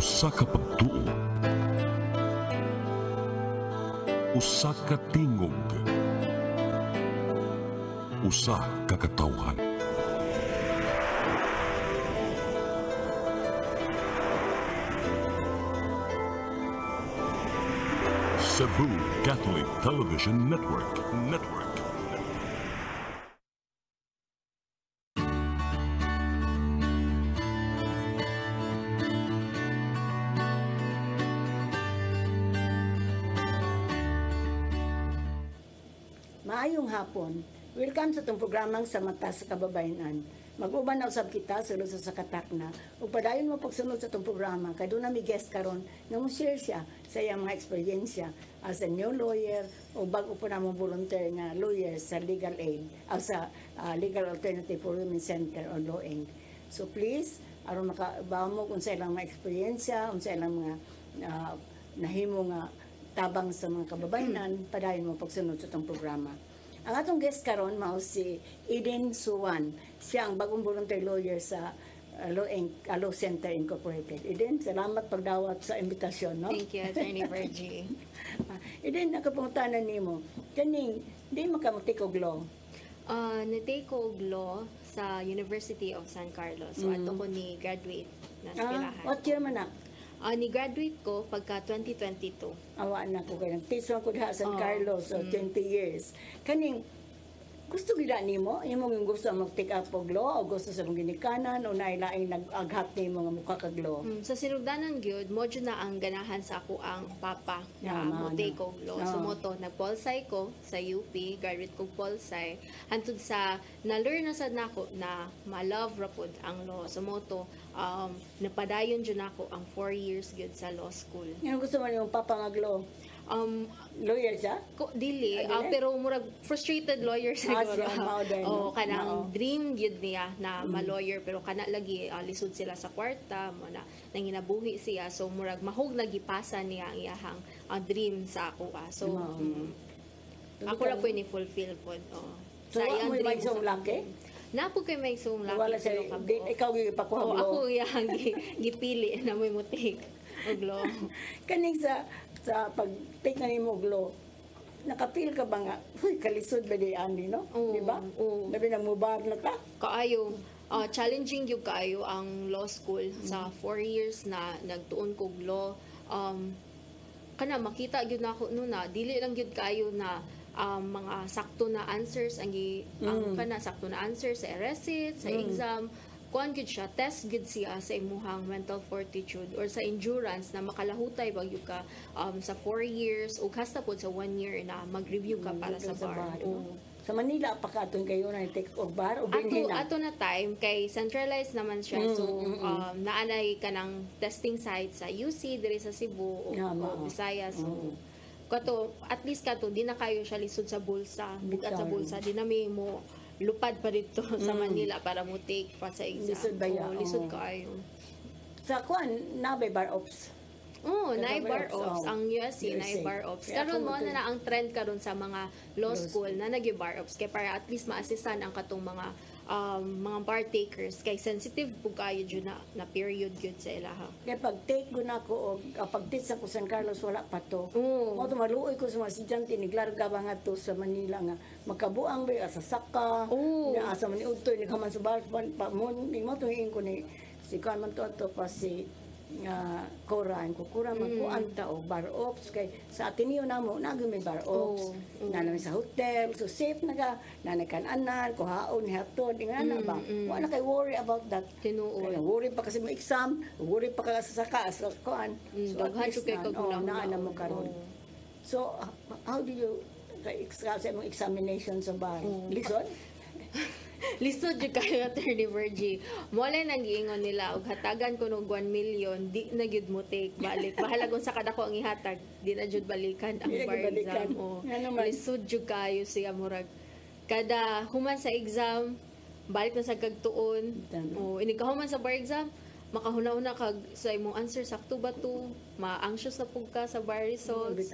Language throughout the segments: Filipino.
Usa ka pagtuo, usa ka tingog, usa ka katawhan. Cebu Catholic Television Network. Maayong hapon. Welcome sa itong programang sa Mata sa Kababayanan. Mag-uban na usab kita sulod sa Katakna. Ug padayon mo pagsunod sa itong programa, kay doon na may guest karon nga mo share siya sa iyang mga eksperyensya as a new lawyer o bago po na mo volunteer nga lawyer sa legal aid as sa Legal Alternative for Women Center o LOANG. So please, aron makabaw mo kung sa ilang mga eksperyensya, kung sa ilang mga nahimo nga tabang sa mga kababayanan, padayon mo pagsunod sa itong programa. Ang atong guest karon mao si Eden Suwan. Siya ang bagong volunteer lawyer sa Law Center Incorporated. Eden, salamat pagdawat sa imbitasyon, no? Thank you, Attorney Virgie. Eden, nakapungutanan nimo. Kaning di makamutik og law. Na-take ko law sa University of San Carlos. So, ato ko ni graduate na eskwelahan. What year man na? Ni-graduate ko pagka 2022. Awa na ko kay nagtiswa ko diha sa San Carlos 20 years. Kaning gusto gila nimo, imo yung gusto mag-take up og law o gusto sa mong ginikanan o nailaing nag-aghat nimo nga mukha kag law. Sa sinugdanan gyud mo na ang ganahan sa ako ang papa na mo-take og law. So moto nag-polsci ko sa UP, graduate ko polsci. Hantod sa na-learn na sad nako na ma-love ra pud ang law. So moto napadayon jud nako ang 4 years gyud sa law school. Nga gusto man yung papa mag-law? Lawyer siya? Dili, pero murag frustrated lawyer siguro. Kanang dream gyud niya na ma-lawyer pero kana lagi lisod sila sa kwarta mo na nanginabuhi siya, so murag mahog nagipasa niya ang iyahang dream sa ako. So ako ra po ni fulfill pod. So mo may isang laki? Napo kay may isang laki. Wala sa ikaw gipakuha og law. Ako yang gipili na may mutik og law. Kaning sa pag-take na nimo og law, nakapil ka ba nga, kalisod ba di ani, no? Di ba? Labi na mubar na ta? Kaayo. Challenging yung kaayo ang law school sa 4 years na nagtuon kog law. Kana makita gyud nako no na dili lang gyud kaayo na mga sakto na answers ang kana sakto na answers sa recit, sa exam. Kuan gid siya, test gid siya sa imuhang mental fortitude or sa endurance na makalahutay bagyo ka sa 4 years o hasta po sa 1 year na mag-review ka para sa bar. Sa Manila pa ka atong kayo na take og bar o binhi na? Ato na time kay centralized naman siya. So naanay ka ng testing site sa UC diri sa Cebu o Visayas. So kato at least kato di na kayo siya lisod sa bulsa, bukat sa bulsa, di na may mo lupad pa dito sa Manila para mo take pa sa exam. Lisod ba yan? Lisod ka ayo. Sa kuan na by bar ops? Naay bar ops. Ang USC, naay bar ops. Karon mo na ang trend karon sa mga law school na nag-bar ops kay para at least ma-assistan ang katong mga bar takers kay sensitive po kayo dyan na period yun sa ilaha. Kaya pag-take ko na ko o pag-teach sa San Carlos, wala pa to. Mo to maluoy ko sa mga estudyante, niglarga ba nga to sa Manila nga makabuang ba sa saka, na asa man iudto, nighaman sa bar, mo to hiing ko ni si Kuan man to pa si Cora magkuanta o bar ops kay sa Ateneo namo nagay may bar ops na namin sa hotel, so safe naga nanay-kan-anan kuhaon hatod ingana ba wala kay worry about that. Tinuod worry pa kasi mo exam, worry pa ka sa saka sa kuan, so daghan jud kay na mo karon. So how do you sa mong examination sa bar lisod? Lisod jud kayo, Attorney Virgie. Mole nang giingon nila og hatagan ko og 1 million, di na gyud mo take balik. Bahala kung sa kadako ang ihatag, di na jud balikan ang bar exam. Lisod jud kayo siya murag kada human sa exam, balik na sa kagtuon. Inikahuman sa bar exam, makahuna-una kag sa imong answer sakto ba to, ma-anxious na pug ka sa bar results.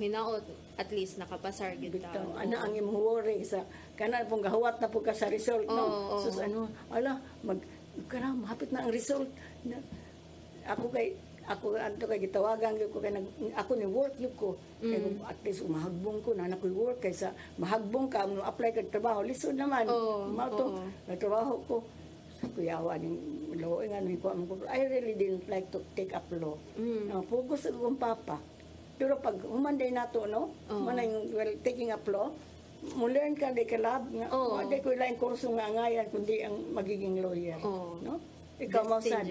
Hinaot at least nakapasar gyud ta. Ana ang imong worry sa kana pong gahuwat na pug ka sa result, no? Sus ala mag hapit na ang result. Ako kay ako anto kay gitawagan gyud ko kay ako ni work gyud ko kay at least umahagbong ko na nakoy work kaysa mahagbong ka mo apply kag trabaho lisod naman mao to nagtrabaho ko sa kuyawa ning law nga ni ko I really didn't like to take up law focus akong papa pero pag humanday nato no manay well taking up law mo learn ka di kalab nga wala ko lain kurso nga ngayan kundi ang magiging lawyer no ikaw mo sad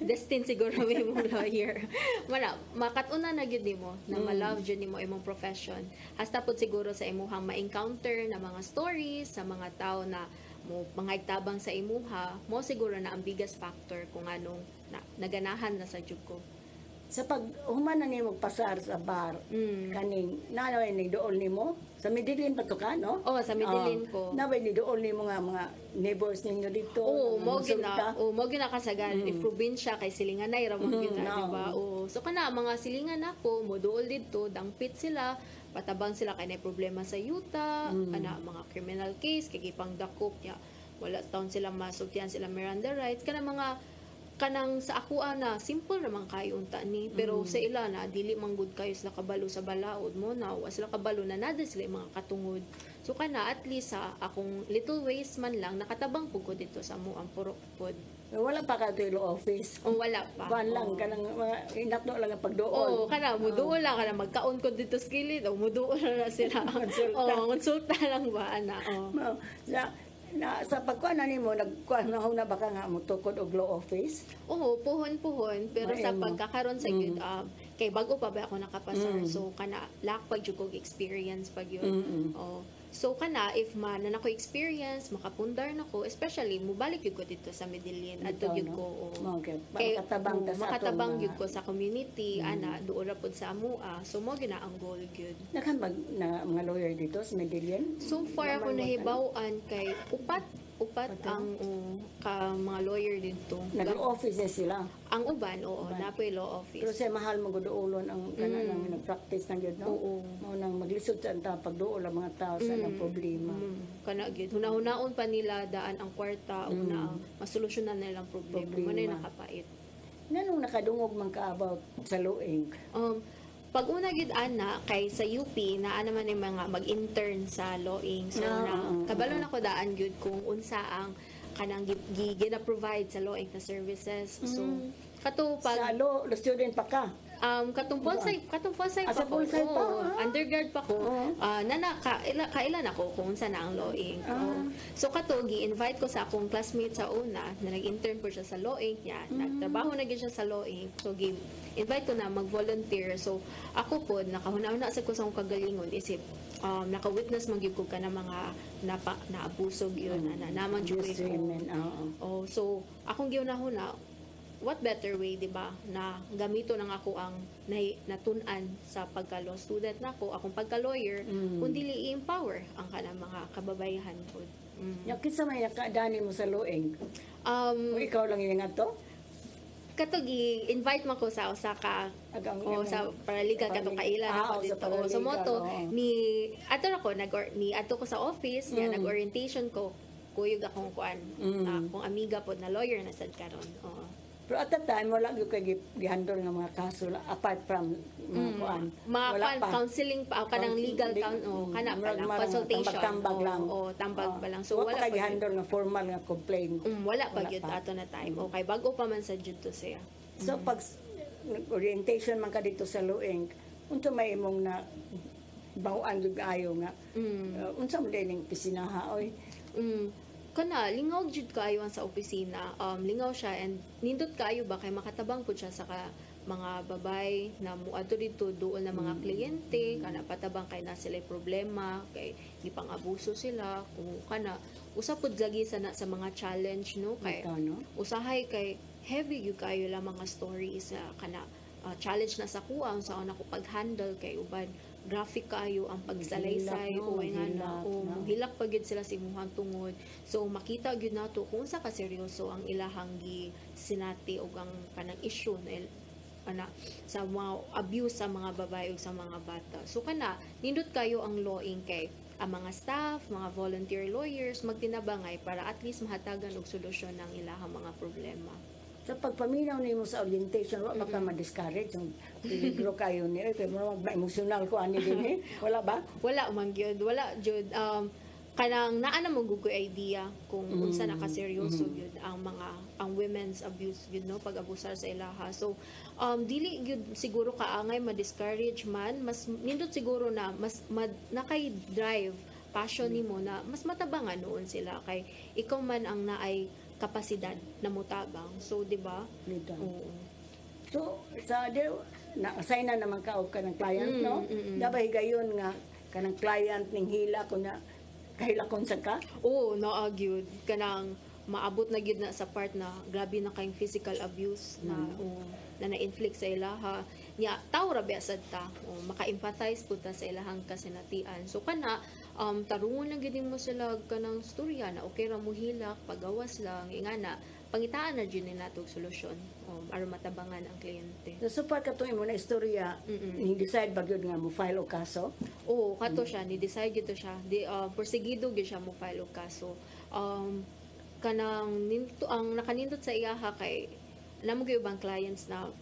destin siguro may mong lawyer wala makatuna na gyud nimo na ma-love jud nimo imong profession hasta pud siguro sa imuhang ma-encounter na mga stories sa mga tao na mo mga tabang sa imuha mo siguro na ang biggest factor kung anong naganahan na sa jud ko sa pag human na nimo pasar sa bar kaning nanay ni dool nimo sa Medellin pa to ka no sa Medellin ko naway ni dool nimo nga mga neighbors ninyo dito mo gina kasagan if probinsya kay silinganay ra mo gina diba so kana mga silingan ako mo dool dito dangpit sila patabang sila kay nay problema sa yuta ana mga criminal case kay gipang dakop ya wala taon sila masugtian sila Miranda rights kana mga kanang sa ako na simple naman kayo unta ni pero sa ila na dili manggod kayo sila kabalo sa balaod mo na wa sila kabalo na nada sila mga katungod so kana at least sa akong little ways man lang nakatabang pud ko dito sa mo ang purok pod wala pa ka to law office wala pa ban lang kanang mga inatno lang ang pagduol kana muduol lang kana magkaon ko dito sa gilid muduol na sila konsulta lang ba ana na sa pagkuan nimo nagkuan na baka nga mo tukod og law office puhon pero sa pagkakaron sa gyud kay bago pa ba ako nakapasar so kana lack pag jud kog experience pag yun so kana if man na nako experience makapundar nako especially mubalik gyud ko dito sa Medellin adto gyud ko makatabang gyud ko sa community ana duol ra pud sa amua so mo gyud na ang goal gyud naghan na mga lawyer dito sa Medellin so far ako nahibaw-an kay upat ang mga lawyer dito. Nag-law office sila. Ang uban, napoy law office. Pero siya mahal maguduolon ang kanang nag-practice ng gyud no. Mao nang maglisod sa anta pagduol ang mga tao sa ng problema. Kana gyud hunahunaon pa nila daan ang kwarta o na masolusyonan nila ang problema. Manay nakapait. Nanong nakadungog man ka about sa luing? Pag una gid ana kay sa UP naa naman yung mga mag-intern sa lawing so kabalo na ko daan gyud kung unsa ang kanang gina-provide sa lawing na services so kato pag sa law student pa ka katong Ponsay pa ko undergrad pa ko kailan ako kung unsa na ang lawing so kato gi-invite ko sa akong classmate sa una na nag-intern po siya sa lawing nagtrabaho na gyud siya sa lawing so invite ko na mag-volunteer so ako po nakahuna-una sa kusang kagalingon isip naka-witness magyud ko ka na mga naabusog yun na naman jud ko so akong giuna-huna what better way, di ba, na gamito nang ako ang natun-an sa pagka-law student nako, akong pagka-lawyer, kundi i-empower ang kanang mga kababayan ko. Kinsa may nakadani mo sa lawing? Ikaw lang yung nga to? Katong i-invite mo ko sa Osaka sa paralegal katong kailan ako dito so moto ni ato ko sa office nag-orientation ko kuyog akong kuan akong amiga pod na lawyer na sad karon pero at that time wala gyud kay gihandle nga mga kaso apart from mga kuan mga counseling pa kanang legal kana pa lang consultation tambag lang tambag pa lang so wala pa gihandle nga formal nga complaint wala pa gyud ato na time okay bago pa man sa jud to siya so pag orientation man ka dito sa luing unsa may imong na bawaan jud ayo nga unsa man dining pisinaha oy kana lingaw jud kaayo sa opisina lingaw siya and nindot kaayo ba kay makatabang pud siya sa mga babay na muadto dito dool na mga kliyente kana patabang kay na sila problema kay gipang-abuso sila kung kana usa pud lagi sa mga challenge no kay usahay kay heavy gyud kayo lang mga stories kana challenge na sa kuha sa una ko pag-handle kay uban graphic kayo ang pagsalaysay o nga hilak pa gyud sila sa imuhang tungod so makita gyud nato kung sa ka seryoso ang ilahang sinati og ang kanang issue na sa mga abuse sa mga babae ug sa mga bata so kana nindot kayo ang lawing kay ang mga staff, mga volunteer lawyers magtinabangay para at least mahatagan og solusyon ng ilahang mga problema. Sa pagpaminaw nimo sa orientation, wala ka ma-discourage yung peligro kayo ni pero mo emotional ko ani din wala ba? Wala man gyud, wala jud kanang naa na mo gugo idea kung unsa nakaseryoso gyud ang women's abuse gyud no pag-abusar sa ilaha. So dili gyud siguro kaangay ma-discourage man, mas nindot siguro na mas nakay drive passion nimo na mas matabangan noon sila kay ikaw man ang naay kapasidad na mutabang. So di ba? Oo. So sa na-assign na naman ka og kanang client no? Dabay gayon nga kanang client ning hila ko na kahilakon sa ka? Oo, naagyud kanang maabot na gyud na sa part na grabe na kayong physical abuse na na-inflict sa ilaha nya tawo ra biya sad ta maka-empathize pud ta sa ilahang kasinatian. So kana tarungon lang gyud mo sila kanang storya na okay ra mo hilak pagawas lang ingana pangitaan na gyud ni natog solusyon aron matabangan ang kliyente. So far katong imo na istorya ni-decide ba gyud nga mo file og kaso? Oo, kato siya ni-decide gyud to siya porsigido gyud siya mo file og kaso. Kanang ang nakanindot sa iyaha kay namo gyud bang clients na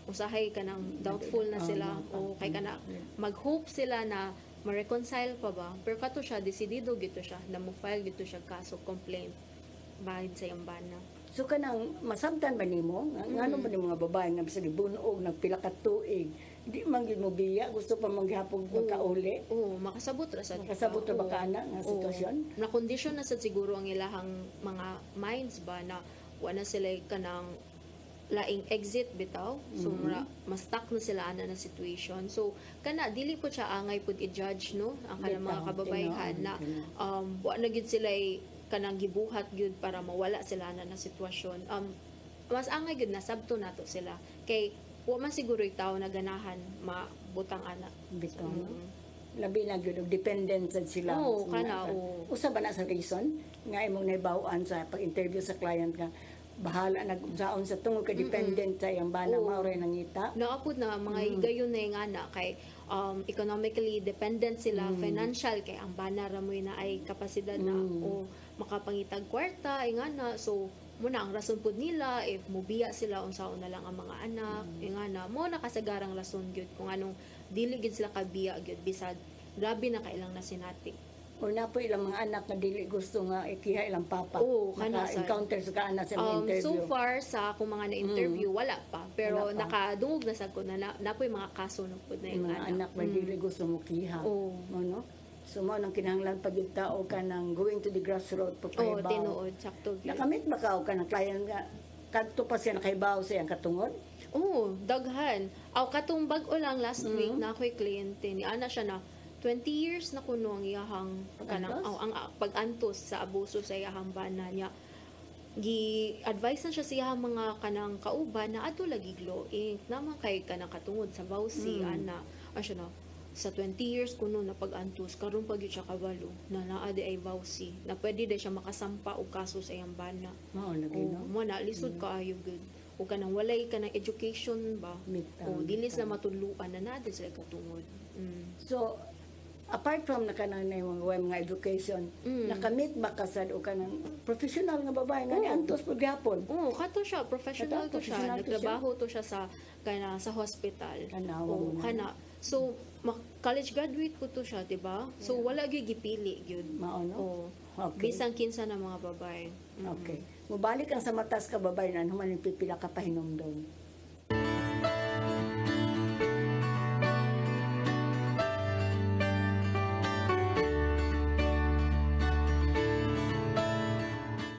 usahay kanang doubtful na sila o kay kana mag-hope sila na ma-reconcile pa ba pero kato siya desidido gito siya na mo file gito siya kaso complaint bahid sa iyang bana. So kanang masabtan ba nimo ngano ba ni mga babae nga bisag bunog nagpila ka tuig di man gyud mo biya gusto pa maghapon pagkauli? Oo, makasabot ra sad. Makasabot ra ba ka ana nga sitwasyon? Na kondisyon na sad siguro ang ilahang mga minds ba na wala sila kanang laing exit bitaw so mas stuck na sila ana na situation. So kana dili po siya angay pud i-judge no ang kanang mga kababayan na wa na gid sila kanang gibuhat gyud para mawala sila na sitwasyon. Mas angay gyud na sabto nato sila kay wa man siguro itaw na ganahan mabutang ana Bitaw. Labi na gyud dependent sad sila. Oo, kana oo. Usa ba na sa reason nga imong nahibaw-an sa pag-interview sa client nga bahala nagsaon sa tungod ka dependent sa iyang bana maoray nangita? Naapod na mga higayon na yung ana kay economically dependent sila, financial kay ang bana ra mo'y na ay kapasidad na o makapangitag kwarta ingana. So muna ang rason pud nila if mubiya sila unsaon na lang ang mga anak ingana mo nakasagarang rason gyud kung anong dili gyud sila kabiya gyud bisag grabe na kailang na sinati. O na po ilang mga anak na dili gusto nga ikiha ilang papa. Oo, kana sa encounter sa kaana sa interview. So far sa akong mga na-interview wala pa pero Wala pa. nakadungog na sad ko na napoy mga kaso na pud na yung mga anak na dili gusto mo kiha. Oo. No? So mo nang kinahanglan pag yung tao ka nang going to the grassroots Oo, pagpahibaw. tinuod sakto gyud. Nakamit ba ka o ka ng client nga kadto pa siya nakaibaw sa iyang katungod? Oo, daghan. Aw katong bag-o lang last week na ako'y kliyente ni ana siya na 20 years na kuno ang iyahang kanang ang pag-antos sa abuso sa iyahang bana niya. Gi-advise na siya sa iyahang mga kanang kauban na adto lagi glowing naman kay kanang katungod sa bawsi ana. Siya na sa 20 years kuno na pag-antos karon pa gyud siya kabalo na naa di ay bawsi na pwede di siya makasampa og kaso sa iyang bana. Mao lagi no. Mo na lisod kaayo gud. O kanang walay kanang education ba? O dili sila matuluan na natin sila katungod. So apart from na kanang na yung mga education, nakamit ba ka sad o kanang professional nga babae nga ni antos pud gihapon? Oo, kato siya, professional to siya. Professional to Nagtrabaho to siya sa sa hospital. Tanawa Oo, mo na. kana. So, college graduate po to siya, 'di ba? So wala gyud gipili gyud. Mao no. Oo. Okay. Bisang kinsa na mga babae. Okay. Mubalik ang sa matas ka babae na human yung pipila ka pahinumdom.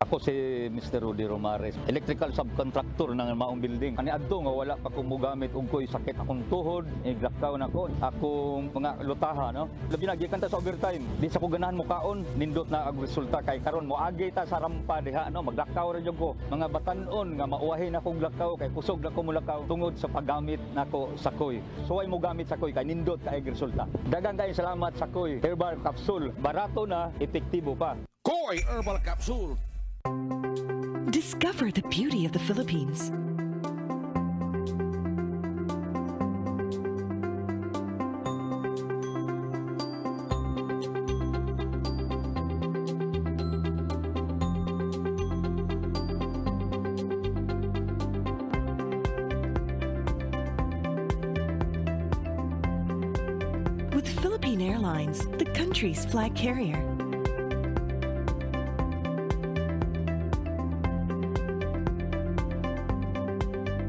Ako si Mr. Rudy Romares, electrical subcontractor ng maong building. Ani adto nga wala pa ko mogamit og ko'y sakit akong tuhod, iglakaw na ko, akong mga lutaha no. Labi na gikan ta sa overtime. Di sa ko ganahan mo kaon, nindot na ang resulta kay karon moagi ta sa rampa diha no, maglakaw ra jud ko. Mga batan-on nga mauwahin akong lakaw kay kusog na ko mulakaw tungod sa paggamit nako sa koy. So ay mo gamit sa koy kay nindot kay resulta. Daghang kay salamat sa koy herbal capsule. Barato na, epektibo pa. Koy Herbal Capsule. Discover the beauty of the Philippines. with Philippine Airlines, the country's flag carrier.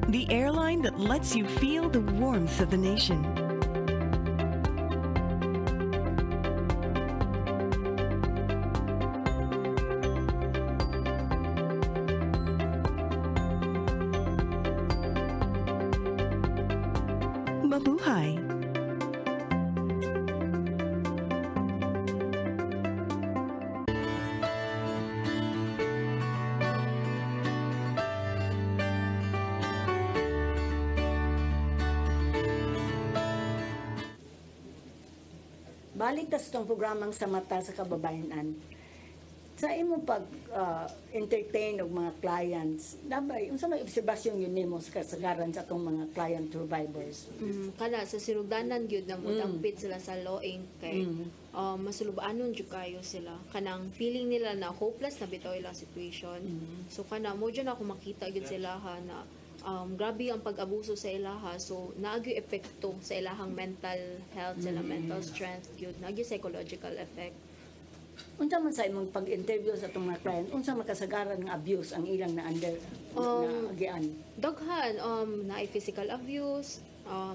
The airline that lets you feel the warmth of the nation. Mabuhay. Balik tas itong programang sa mata sa kababayanan. Sa imo pag entertain og mga clients, dabay unsa may obserbasyon yun nimo sa kasagaran sa atong mga client survivors? Kana sa sinugdanan gyud na mutampit sila sa law-ing kay masulubaanon jud kayo sila. Kanang feeling nila na hopeless na bitaw ilang situation. So kana mo jud ako makita gyud sila ha na grabe ang pag-abuso sa ilaha, so naagyo epekto sa ilahang mental health, sila mental strength gyud, naagyo psychological effect. Unsa man sa imong pag-interview sa atong mga client, unsa makasagaran ng abuse ang ilang na under na agian? Daghan na physical abuse,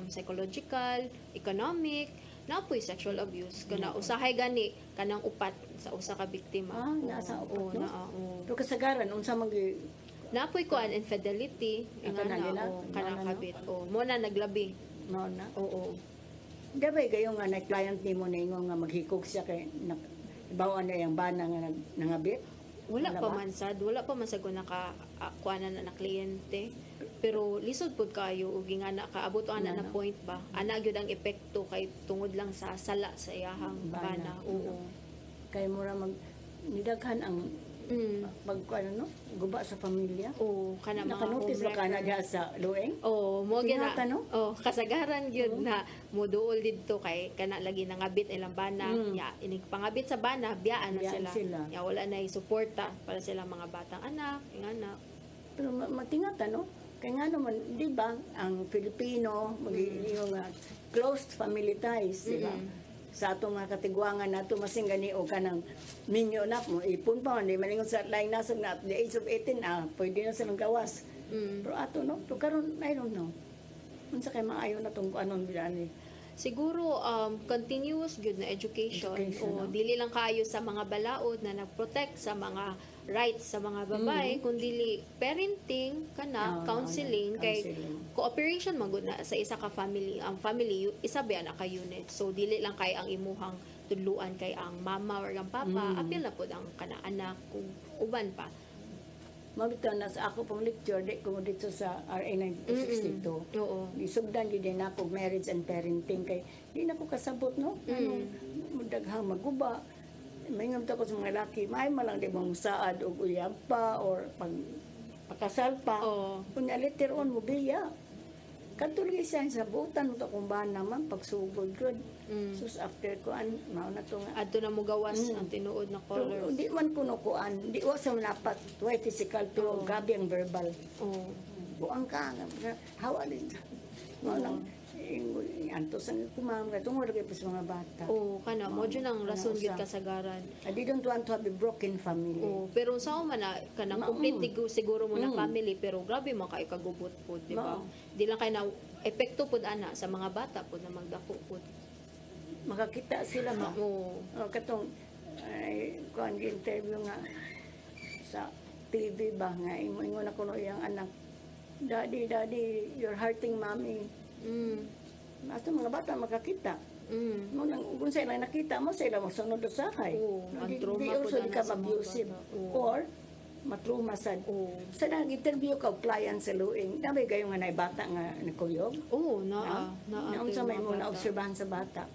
psychological, economic, napoy sexual abuse kana usahay gani kanang upat sa usa ka biktima. Nasa upat, no? Oo. Pero kasagaran unsa mag Napoy ko an infidelity, kanang kabit. Mo na naglabi. mao na? Oo. Dabay kayo nga na client nimo na ingon nga maghikog siya kay ibawaan na yung bana nga nangabit? Wala pa ba? man sad, wala pa man sad ko kuanan na kliyente. Pero lisod pud kayo ug nga nakaabot ana na point ba. Ana gyud ang epekto kay tungod lang sa sala sa iyahang bana. Oo. Kay mura mag nidaghan ang no? Guba sa pamilya. Oo, kana mga Nakanotice ba ka na diha sa lueng? Oo, mo gina. Tingata, no? Oh, kasagaran gyud na moduol didto kay kana lagi nangabit ilang bana. Ya, inig pangabit sa bana, biyaan na Biyaan sila. sila. Ya wala na suporta para sila mga batang anak, ingana. Pero matingata, no? Kaya nga naman, di ba, ang Filipino, yung closed family ties, di ba? Sa atong mga katigwangan nato masing gani o kanang minyo na mo ipon pa man di maningon sa laing nasag na at the age of 18 pwede na silang gawas. Pero ato no, to karon I don't know. Unsa kay maayo na tong anon bilani. Siguro continuous good na education, o dili lang kaayo sa mga balaod na nagprotect sa mga rights sa mga babae, kundi parenting kana counseling kay cooperation magud na sa isa ka family. Ang family isa ba na ka unit, so dili lang kay ang imuhang tudluan kay ang mama or ang papa, apil na pud ang kana anak kung uban pa. Mabito na sa ako pong lecture, di ko dito sa RA 9262. Oo. Isugdan din ako marriage and parenting kay di na ko kasabot no. Daghang maguba. May ngam ko sa mga laki, may malang di mong saad og uyab pa or pagkasal pa. Oo. Kunya later on mo biya. Katuloy siya sa butan mo to kung ba naman pagsugod good. So after ko mao na to nga. Adto na mo gawas ang tinuod na colors. Di man kuno kuan, di wa sa napat, way physical pero gabi ang verbal. Oo. Buang ka nga, hawa din. Mao lang antos ang kumam ka tungod kay sa mga bata. Oo, kana mo jud ang rason gyud kasagaran. I didn't want to have a broken family. Oo, pero sa man na kanang complete siguro mo na family, pero grabe man kay kagubot pud, di ba? Di lang kay na epekto pud ana sa mga bata pud na magdako pud. Makakita sila ba? Oo. Katong kuan interview nga sa TV ba nga ingon ako no iyang anak. Daddy, you're hurting mommy. Ato mga bata makakita. Mo nang kung sila nakita mo sila masunod sa sakay. Ang Di trauma also po di ka sa mga abusive bata. or matruma sad. Sa nag-interview ka client sa luing, dabi kayo nga naibata nga nakuyog. Oo, naa. Naon sa may muna obserbahan sa bata.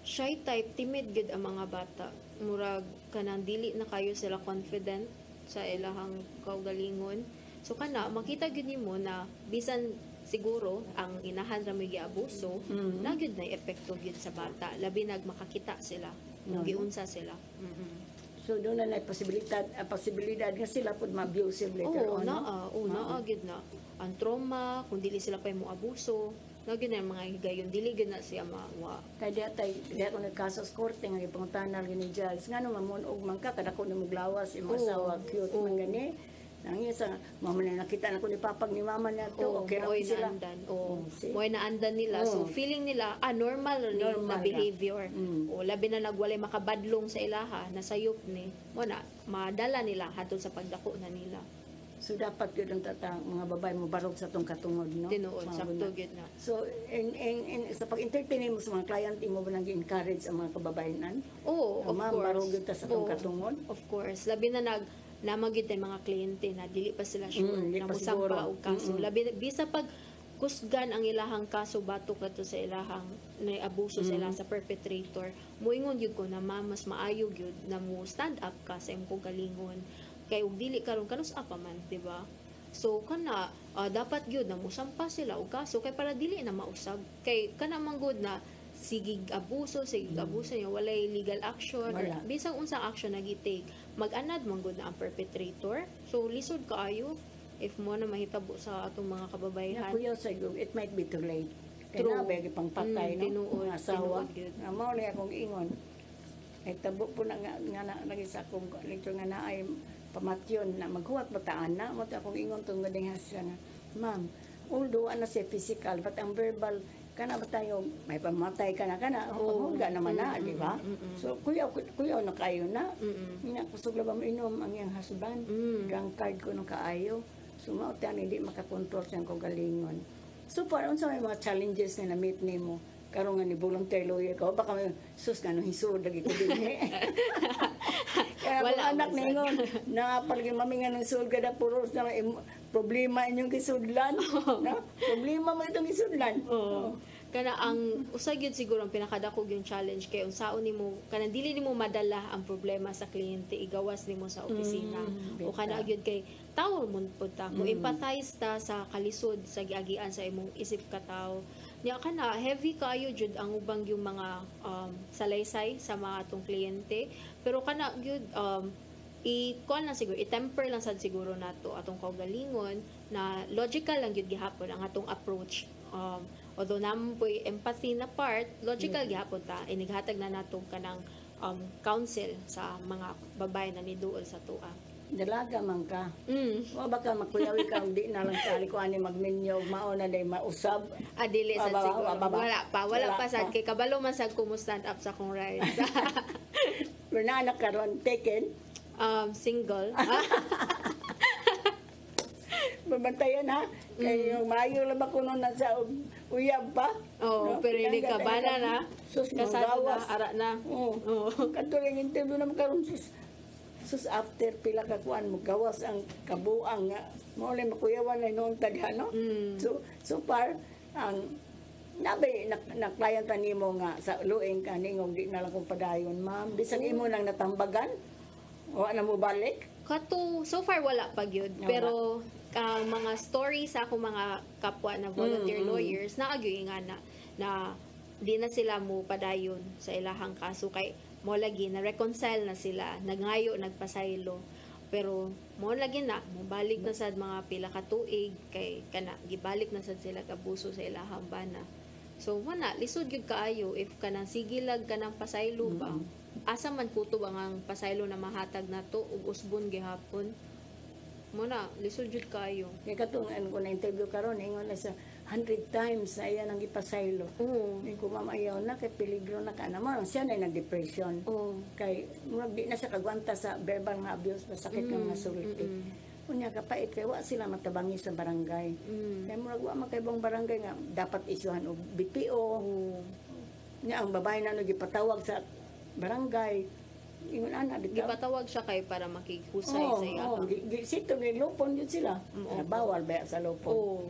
Shy type, timid gid ang mga bata. Murag kanang dili na kayo sila confident sa ilahang kaugalingon. So kana makita gyud nimo na bisan siguro ang inahan ra may giabuso, na gyud na epekto gyud sa bata. Labi nagmakakita sila, giunsa sila. So doon na posibilidad nga sila pud ma-abusive later Oo, on. naa gyud na. Ang trauma, kung dili sila pa mo abuso, Nagyan na mga higayon, dili gyud na siya mawa. Kaya diya ko nagkaso sa korte nga ipangutanal gini judge nga no mamunog man ka kada ko nimog lawas imong asawa cute man gani. Nang isa mama na nakita na ko ni papag ni mama niya to okay ra mo'y sila. naandan. see? Mo'y naandan nila. So, Oo. feeling nila, normal ni Normal na ra. behavior. Mm. O, labi na nagwalay makabadlong sa ilaha, nasayop ni, mo na, madala nila hatod sa pagdako na nila. So dapat yun ang mga babae mo barog sa tong katungod no. Tinuod, Mga sakto buna. gyud na. So sa pag-entertain mo sa mga client imo ba nang encourage ang mga kababayenan? Oo, of Ma'am, course. barog yun ta sa tong Oo, katungod. Of course. Labi na namagid tay mga kliyente na dili pa sila sure Dili na pa musang siguro. pa og kaso. Labi bisa pag kusgan ang ilahang kaso batok kadto sa ilahang na abuso sa ilang sa perpetrator. Muingon gyud ko na mas maayo gyud na mo stand up ka sa imong galingon kay ug dili karon kanus apa man, di ba? So kana dapat gyud na mosampa sila og kaso kay para dili na mausab. Kay kana man gud na sige abuso niya walay legal action or Wala. bisang unsang action na gi-take mag-anad man gud na ang perpetrator. So lisod kaayo if mo na mahitabo sa atong mga Na kababayan. kuya sa it might be too late. Kaya True. na bagi pang patay no. Tinuod, Mga asawa. tinuod yun. Na mao ni akong ingon. Ay tabo po na nga na lagi sa akong lecture nga na ay pamatyon na maghuwat bataan na mo ta akong ingon tong gading hasya nga. Ma'am, although ana siya physical but ang verbal kana ba tayo may pamatay ka na hulga naman na, di ba? So kuya na kayo na. Nga kusog ba mo inom ang iyang husband. Drunkard ko no kaayo. So mao ta hindi makakontrol siyang kagalingon. So para unsa may mga challenges nga na-meet nimo? Karon nga ni volunteer lawyer ka baka may sus nga no hisod lagi ko dinhi. Kaya Wala wala anak man sad. ningon na palagi mami nga ng sul kada puros na problema inyong kisudlan. No? Problema mo itong kisudlan. Oo. Kana ang usay gyud siguro ang pinakadako yung challenge kay unsaon nimo kana dili nimo madala ang problema sa kliyente igawas nimo sa opisina o kana gyud kay tawo mo pud ta mo empathize ta sa kalisod sa giagian sa imong isip ka tawo niya kana heavy kaayo jud ang ubang yung mga salaysay sa mga atong kliyente pero kana gyud i-kuan lang siguro, i-temper lang sad siguro nato atong kaugalingon na logical lang gyud gihapon ang atong approach. Although naman po empathy na part, logical gihapon ta, inighatag na nato kanang counsel sa mga babae na niduol sa tuwa. Dalaga man ka. Mm. O baka makuyawi ka di na lang kali ko ani magminyo mao na day mausab. Dili sad Wala, siguro. wala. Wala Wala pa sad pa. kay kabalo man sad ko mo stand up sa akong rides. Pero na anak karon taken. Single. Babantayan ha. Kay yung maayo lang ba kuno na sa uyab pa. Oh, pero hindi ka bana na. Sus Kasado na, magawas. ara na. Oo. Kadto ring interview naman karon sus after pila ka kuan mo gawas ang kabuang nga mo lang makuyawan na noon tadha no. So far ang nabe na client nimo nga sa luing kaningog di na lang kong padayon ma'am bisag imo nang natambagan wa na mo balik. Kato, so far wala pa gyud. Wala. Pero ang mga stories sa ako mga kapwa na volunteer lawyers naagyo nga na di na sila mo padayon sa ilahang kaso kay mo lagi na reconcile na sila, nagngayo, nagpasaylo. Pero mo lagi na mobalik na sad mga pila ka tuig kay kana gibalik na sad sila kabuso sa ilahang bana. So wala lisod gyud kaayo if kanang sigilag kanang pasaylo ba. Asa man kutob ang pasaylo na mahatag nato ug usbon gihapon. Muna, lisod jud kayo. Kaya katong ano ko na interview karon ingon na sa 100 times na iya nang ipasaylo. Oo. Ni ko mamayaw na kay peligro na ka naman siya na nag-depression. Oo. Kay murag di na siya kagwanta sa verbal nga abuse masakit nga nasulti. Unya kapait kay wa sila matabangi sa barangay. Kay murag wa man kay bang barangay nga dapat isyuhan og BPO. Nya ang babae na gipatawag sa barangay. Ingon ana bitaw. Gipatawag siya kay para makighusay sa iya. Sito ni lupon yun sila. Bawal ba sa lupon? Oo.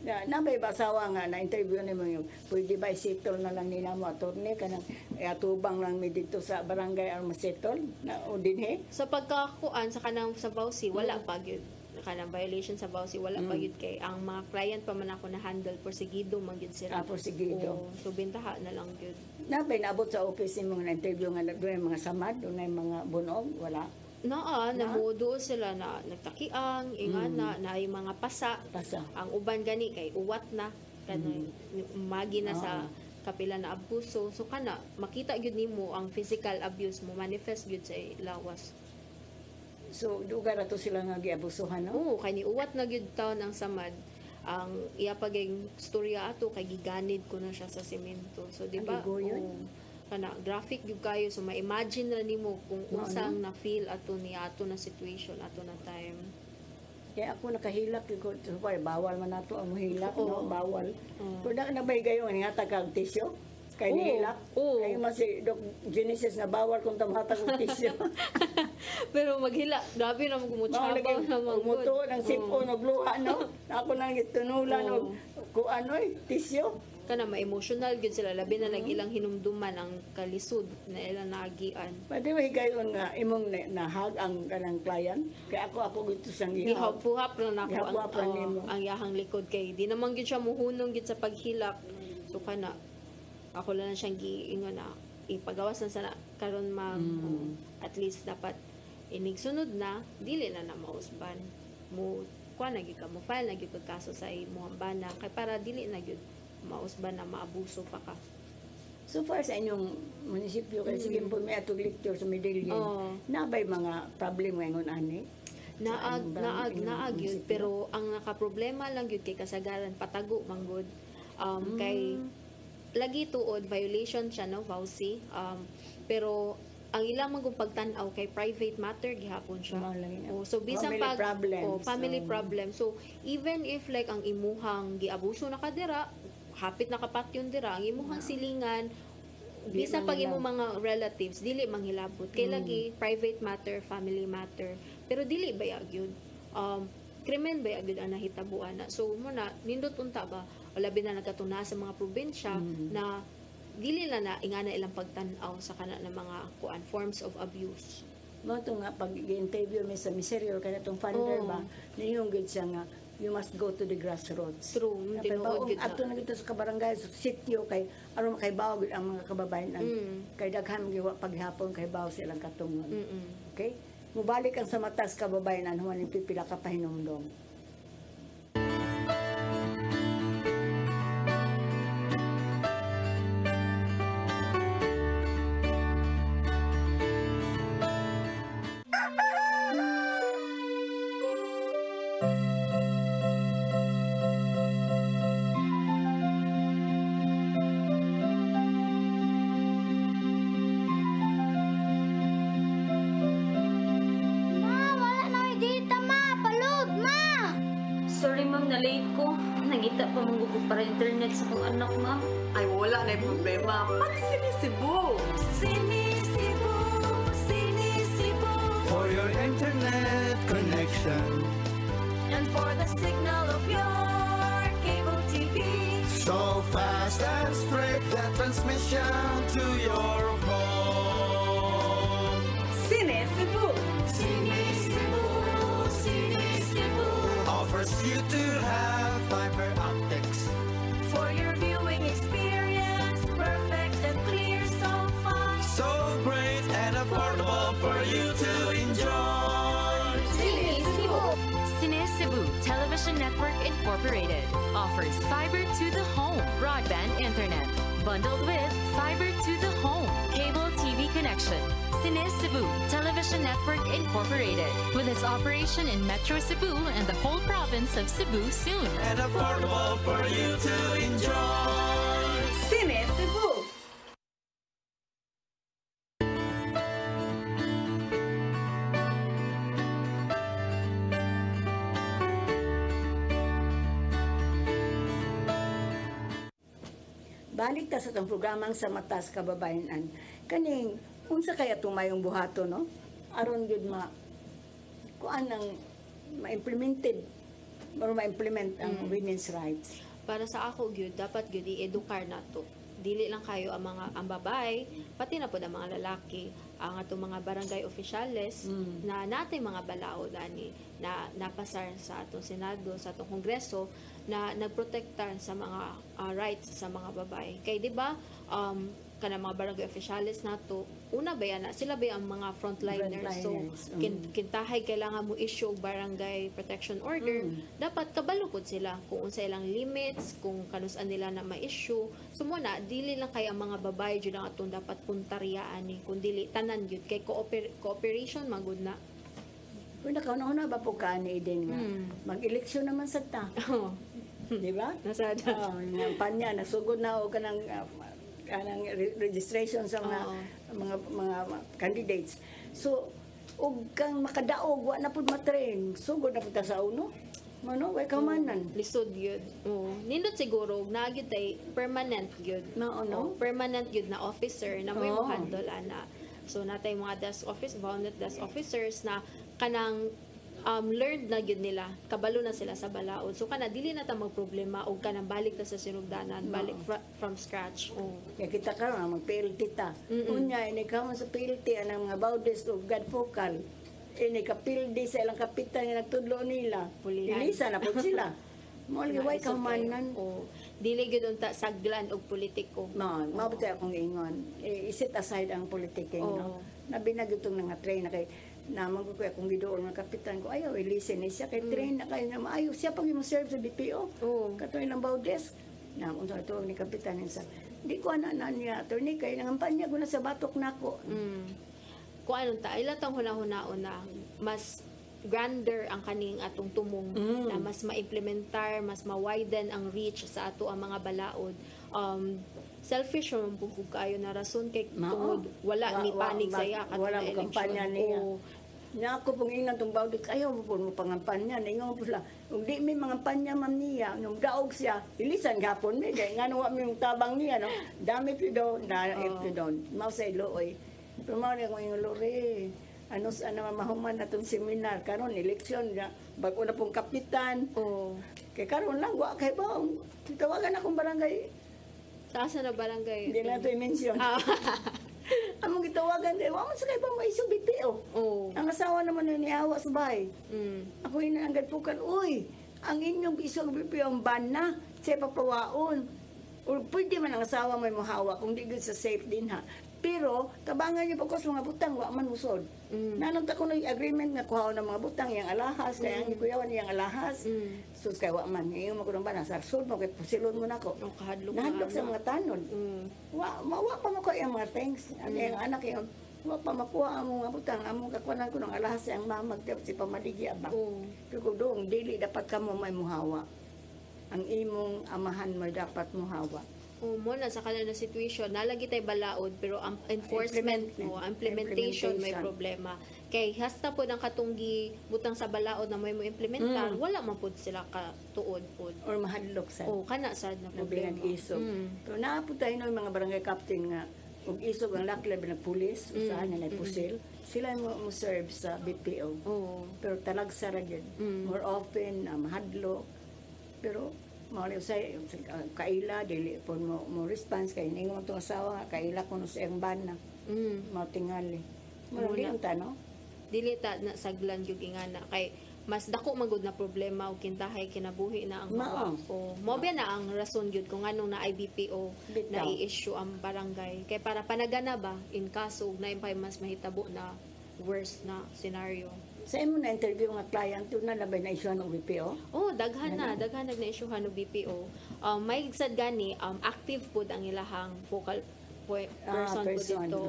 Nabay ba asawa nga na interview nimo yung pwede ba isitol na lang nila mo attorney kanang atubang lang mi dito sa barangay aron masitol na o dinhi. Sa pagkakuan sa kanang sa Bausi, wala pa gyud. Kanang violation sa Bausi, wala pa gyud kay ang mga client pa man ako na handle porsigido man gyud sila. Porsigido. Oo. So bintaha na lang gyud. Nabay naabot sa office nimo nga interview nga doon mga samad, doon mga bunog, wala. Namudo sila na nagtakiang, ingana, na yung mga pasa. Pasa. Ang uban gani kay uwat na. kanang magi na sa kapila na abuso. So kana makita gyud nimo ang physical abuse mo manifest gyud sa lawas. So duga ra to sila nga giabusuhan, no? Oo, kay niuwat na gyud taon ang samad. Ang iya paging storya ato kay giganid ko na siya sa semento. So di ba? Ang gigo yun? Oo. Kana graphic gyud kayo so ma-imagine ra nimo kung unsang na feel ato ni ato na situation ato na time. Kaya ako nakahilak ko, bawal man nato ang hilak, no? Oo. Bawal. Oo. Pero na nabay kayo nga tagkag tisyo. Kay Oo. nihilak. Oo. Kay mas si Doc Genesis na bawal kung tamhatag og tisyo. Pero maghila, grabe na mo Mao gumutsabaw lagi na manggod. umuto ng sipon og luha, no? Ako nang gitunulan og kung ano'y tisyo. Kana ma-emotional gyud sila labi na nag-ilang hinumduman ang kalisod na ilang naagian. Pwede ba higayon nga imong nahag ang kanang client? Kaya ako gusto sang ihag. Gihap-puhap lang nako Gihap-puhap lang nimo. ang yahang likod kay di naman gyud siya muhunong gyud sa paghilak. So kana ako lang siyang giingon na ipagawas na sana karon ma'am. At least dapat inig sunod na dili na mausban mo kuan na gyud ka mo file na gyud kag kaso sa imong bana kay para dili na gyud mausban na maabuso pa ka. So far sa inyong munisipyo, kay sige po may atong lecture sa Medellin, Oo. nabay mga problem ngayon ani? Naag yun pero ang nakaproblema lang yun kay kasagaran patago manggod kay lagi tuod violation siya no vowsy pero ang ilang magong pagtan-aw kay private matter gihapon siya. Mao lang yun. So bisan Family problems. family problem. So even if like ang imuhang giabuso na kadira, hapit na kapatyon dira, ang imuhang silingan bisan pag imo mga relatives dili manghilabot kay lagi private matter, family matter. Pero dili bayag yun. Krimen bayag yun ang nahitabuan na. So muna nindot unta ba o labi na nagkatuna sa mga probinsya na dili na ingana ilang pagtan-aw sa kana ng mga kuan forms of abuse. Mo to nga pag i-interview mi sa miseryo kay natong funder Oo. ba, niyong gid siya nga you must go to the grassroots. True, Kaya tinuod ba gid na. ato na gito sa kabarangay sa sitio kay aron kay bawo gid ang mga kababayan kay daghan giwa paghapon kay bawo silang katungon. Okay? Mubalik ang sa matas kababayan human yung pipila ka pahinumdom. Ma, wala na may data, ma. Palud, ma. Sorry ma'am, na-late ko. Nangita pa mong ko para internet sa kong anak ma'am. Ay, wala na yung problema. Pag-sinisibo. Sinisibo, sinisibo. For your internet connection. And for the signal of your cable TV. So fast and straight, that transmission to your home. Sinisibo. Sinisibo, sinisibo. Offers you to have fiber optics. For your viewing experience, perfect and clear, so fine. So great and affordable for you to enjoy. Sinisibo. Cine Cebu Television Network Incorporated offers fiber to the home broadband internet bundled with fiber to the home cable TV connection. Cine Cebu Television Network Incorporated with its operation in Metro Cebu and the whole province of Cebu soon. And affordable for you to enjoy. Sinisibo. Balik ta sa itong programang sa matas kababayan. Kaning, unsa kaya tumayong buhato, no? Aron yun kuan ang ma-implemented or ma-implement ang women's rights. Para sa ako gyud dapat gyud i-edukar nato. Dili lang kayo ang babae, pati na pud ang mga lalaki, ang atong mga barangay officials na natay mga balaod ani na napasar sa atong Senado, sa atong Kongreso na nagprotektar sa mga rights sa mga babae. Kay di ba kana mga barangay officials nato, una ba yan na sila ba ang mga frontliners, so kintahay kailangan mo issue og barangay protection order, dapat kabalo pod sila kung unsa ilang limits, kung kanus-an nila na ma-issue. So muna dili lang kay ang mga babae jud ang atong dapat puntaryaan ni, kun dili tanan jud kay cooperation magud na. Kung nakauna ba po ka ni din nga, mag-eleksyon naman sa ta. Di ba? Nasada. Yung panya, nasugod na o kanang registration sa mga candidates. So, ug kang makadaog, wa na pud matrain, sugod na pud ta sa uno. Mano, way kamanan. Lisod yun. Nindot siguro, naagid tay permanent yun. Permanent yun na officer na may handle ana. So, natay mga desk office, bounded desk officers na kanang learned na gyud nila, kabalo na sila sa balaod. So kana dili na ta magproblema og kanang balik ta sa sinugdanan, balik from scratch. Kaya kita karon mag-PLT ta. Unya ini ka man sa PLT anang mga baudes ug God focal. Ini kapildi sa ilang kapitan nga nagtudlo nila. Ilisa na pud sila. Mo way kamanan. Dili gyud unta saglan og politiko. Mabuti akong ingon. Isit aside ang politiking, no. Nabi na gyud tong nga train na kay naman ko akong gidoon ng kapitan ko, ayaw, i-listen siya, kay train na kayo na maayo, siya pag yung serve sa BPO, katuloy ng baudes, na kung ito ni kapitan niya, hindi ko na niya, attorney, kay nangampanya ko na sa batok na ko. Kung anong ta, ilatang huna-hunaon na, mas grander ang kaning atong tumong, na mas ma-implementar, mas ma-widen ang reach sa ato ang mga balaod. Selfish yung bukog kayo na rason kay tungod wala ni panig saya wala mo kampanya niya. Nya ako pong ingan tong bawdik ayaw mo po mo pangampanya ningon po sila. Ug di may mga panya man niya nung daog siya ilisan gapon mi kay ngano wa mi tabang niya no. Dami pido na ipidon. Mao say looy. Pero mao ni ko ingon lore. Ano mahuman natong seminar karon eleksyon nga bago na pong kapitan. Kay karon lang wa kay baong tawagan akong barangay. Asa na barangay? Hindi na ito i-mention. Among gitawagan, wa man sa kayo pa maisog BPO. Ang asawa naman na niawa sa bahay. Ako inanggad po kan, uy, ang inyong isog BPO ang ban na, siya papawaon. O pwede man ang asawa may mahawa, kung di sa safe din ha. Pero, tabangan niyo pagkos mga butang, wa man musod. Nanong ko na yung agreement nga kuhaw ng mga butang, yung alahas, kaya ang ikuyawan yung alahas. So, kaya wa man, ngayon mo ko ng bana, sarsod mo, kaya pusilod mo na ko. Nahadlok sa mga tanon. Wa pa makuha yung mga things. Yung anak yung, wa pa makuha ang mga butang, among kakuanan ko ng alahas, yung mamagtap, si pamaligya ba. Pero kung doon, dili dapat ka mo may muhawa. Ang imong amahan mo dapat muhawa. Mo na sa kanila situation nalagi tay balaod pero ang enforcement implementation may problema kay hasta po ang katunggi butang sa balaod na may mo implementar wala man pud sila ka tuod pud or mahadlok sad kana sad na problema isog pero naapod tayo ng mga barangay captain nga ug isog ang laklab na pulis usahan na pusil sila mo serve sa BPO pero talagsa ra gyud more often mahadlok pero mali usay kaila dili pon mo response kay ningon tong asawa kaila kuno sa iyang bana mao tingali mo lang ta no dili ta na saglan gyud ingana kay mas dako magud na problema ug kintahay kinabuhi na ang mga mo ba na ang rason gyud kung anong na IBPO na i-issue ang barangay kay para panagana ba in kaso na impay mas mahitabo na worst na scenario. Sa imo na interview nga client na labay na issue ng BPO? Daghan na issue ng BPO. May sad gani active pud ang ilahang focal person po dito.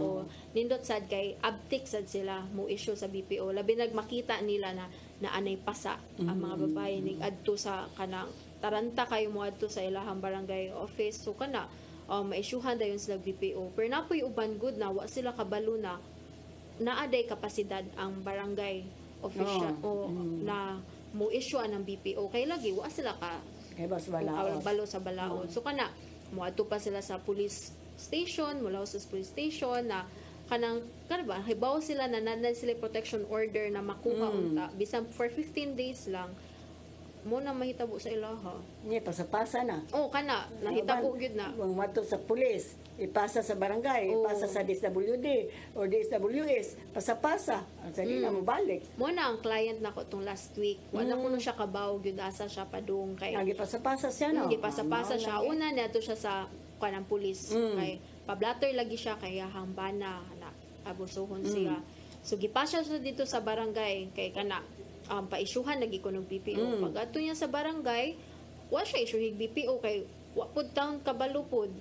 Nindot sad kay abtik sad sila mo issue sa BPO. Labi nagmakita nila na anay pasa ang mga babae nig adto sa kanang taranta kayo mo adto sa ilahang barangay office. So kana ma-issuehan dayon sila BPO. Pero napoy uban good na wa sila kabalo na naaday kapasidad ang barangay official na mo issue ng BPO kay lagi wa sila ka balo sa balaod so kana mo adto pa sila sa police station mula sa police station na kanang ba hibaw sila na nanan sila protection order na makuha unta bisan for 15 days lang mo na mahitabo sa ilaha ni pasapasa na kana nahitabo gyud na kung mato sa police ipasa sa barangay, ipasa sa DSWD o DSWS, pasapasa. Ang sali na mo balik. Mo na ang client nako tong last week. Wala ko no siya kabaw gyud asa siya padung kay. Gipasapasa siya no. Gipasapasa siya. Una nato siya sa kanang pulis kay pablatter lagi siya kay hang bana na abusuhon siya. So gipasya siya dito sa barangay kay kana paisyuhan lagi ko ng BPO. Pag ato niya sa barangay, wa siya isyuhig BPO kay wa pud taon kabalupod.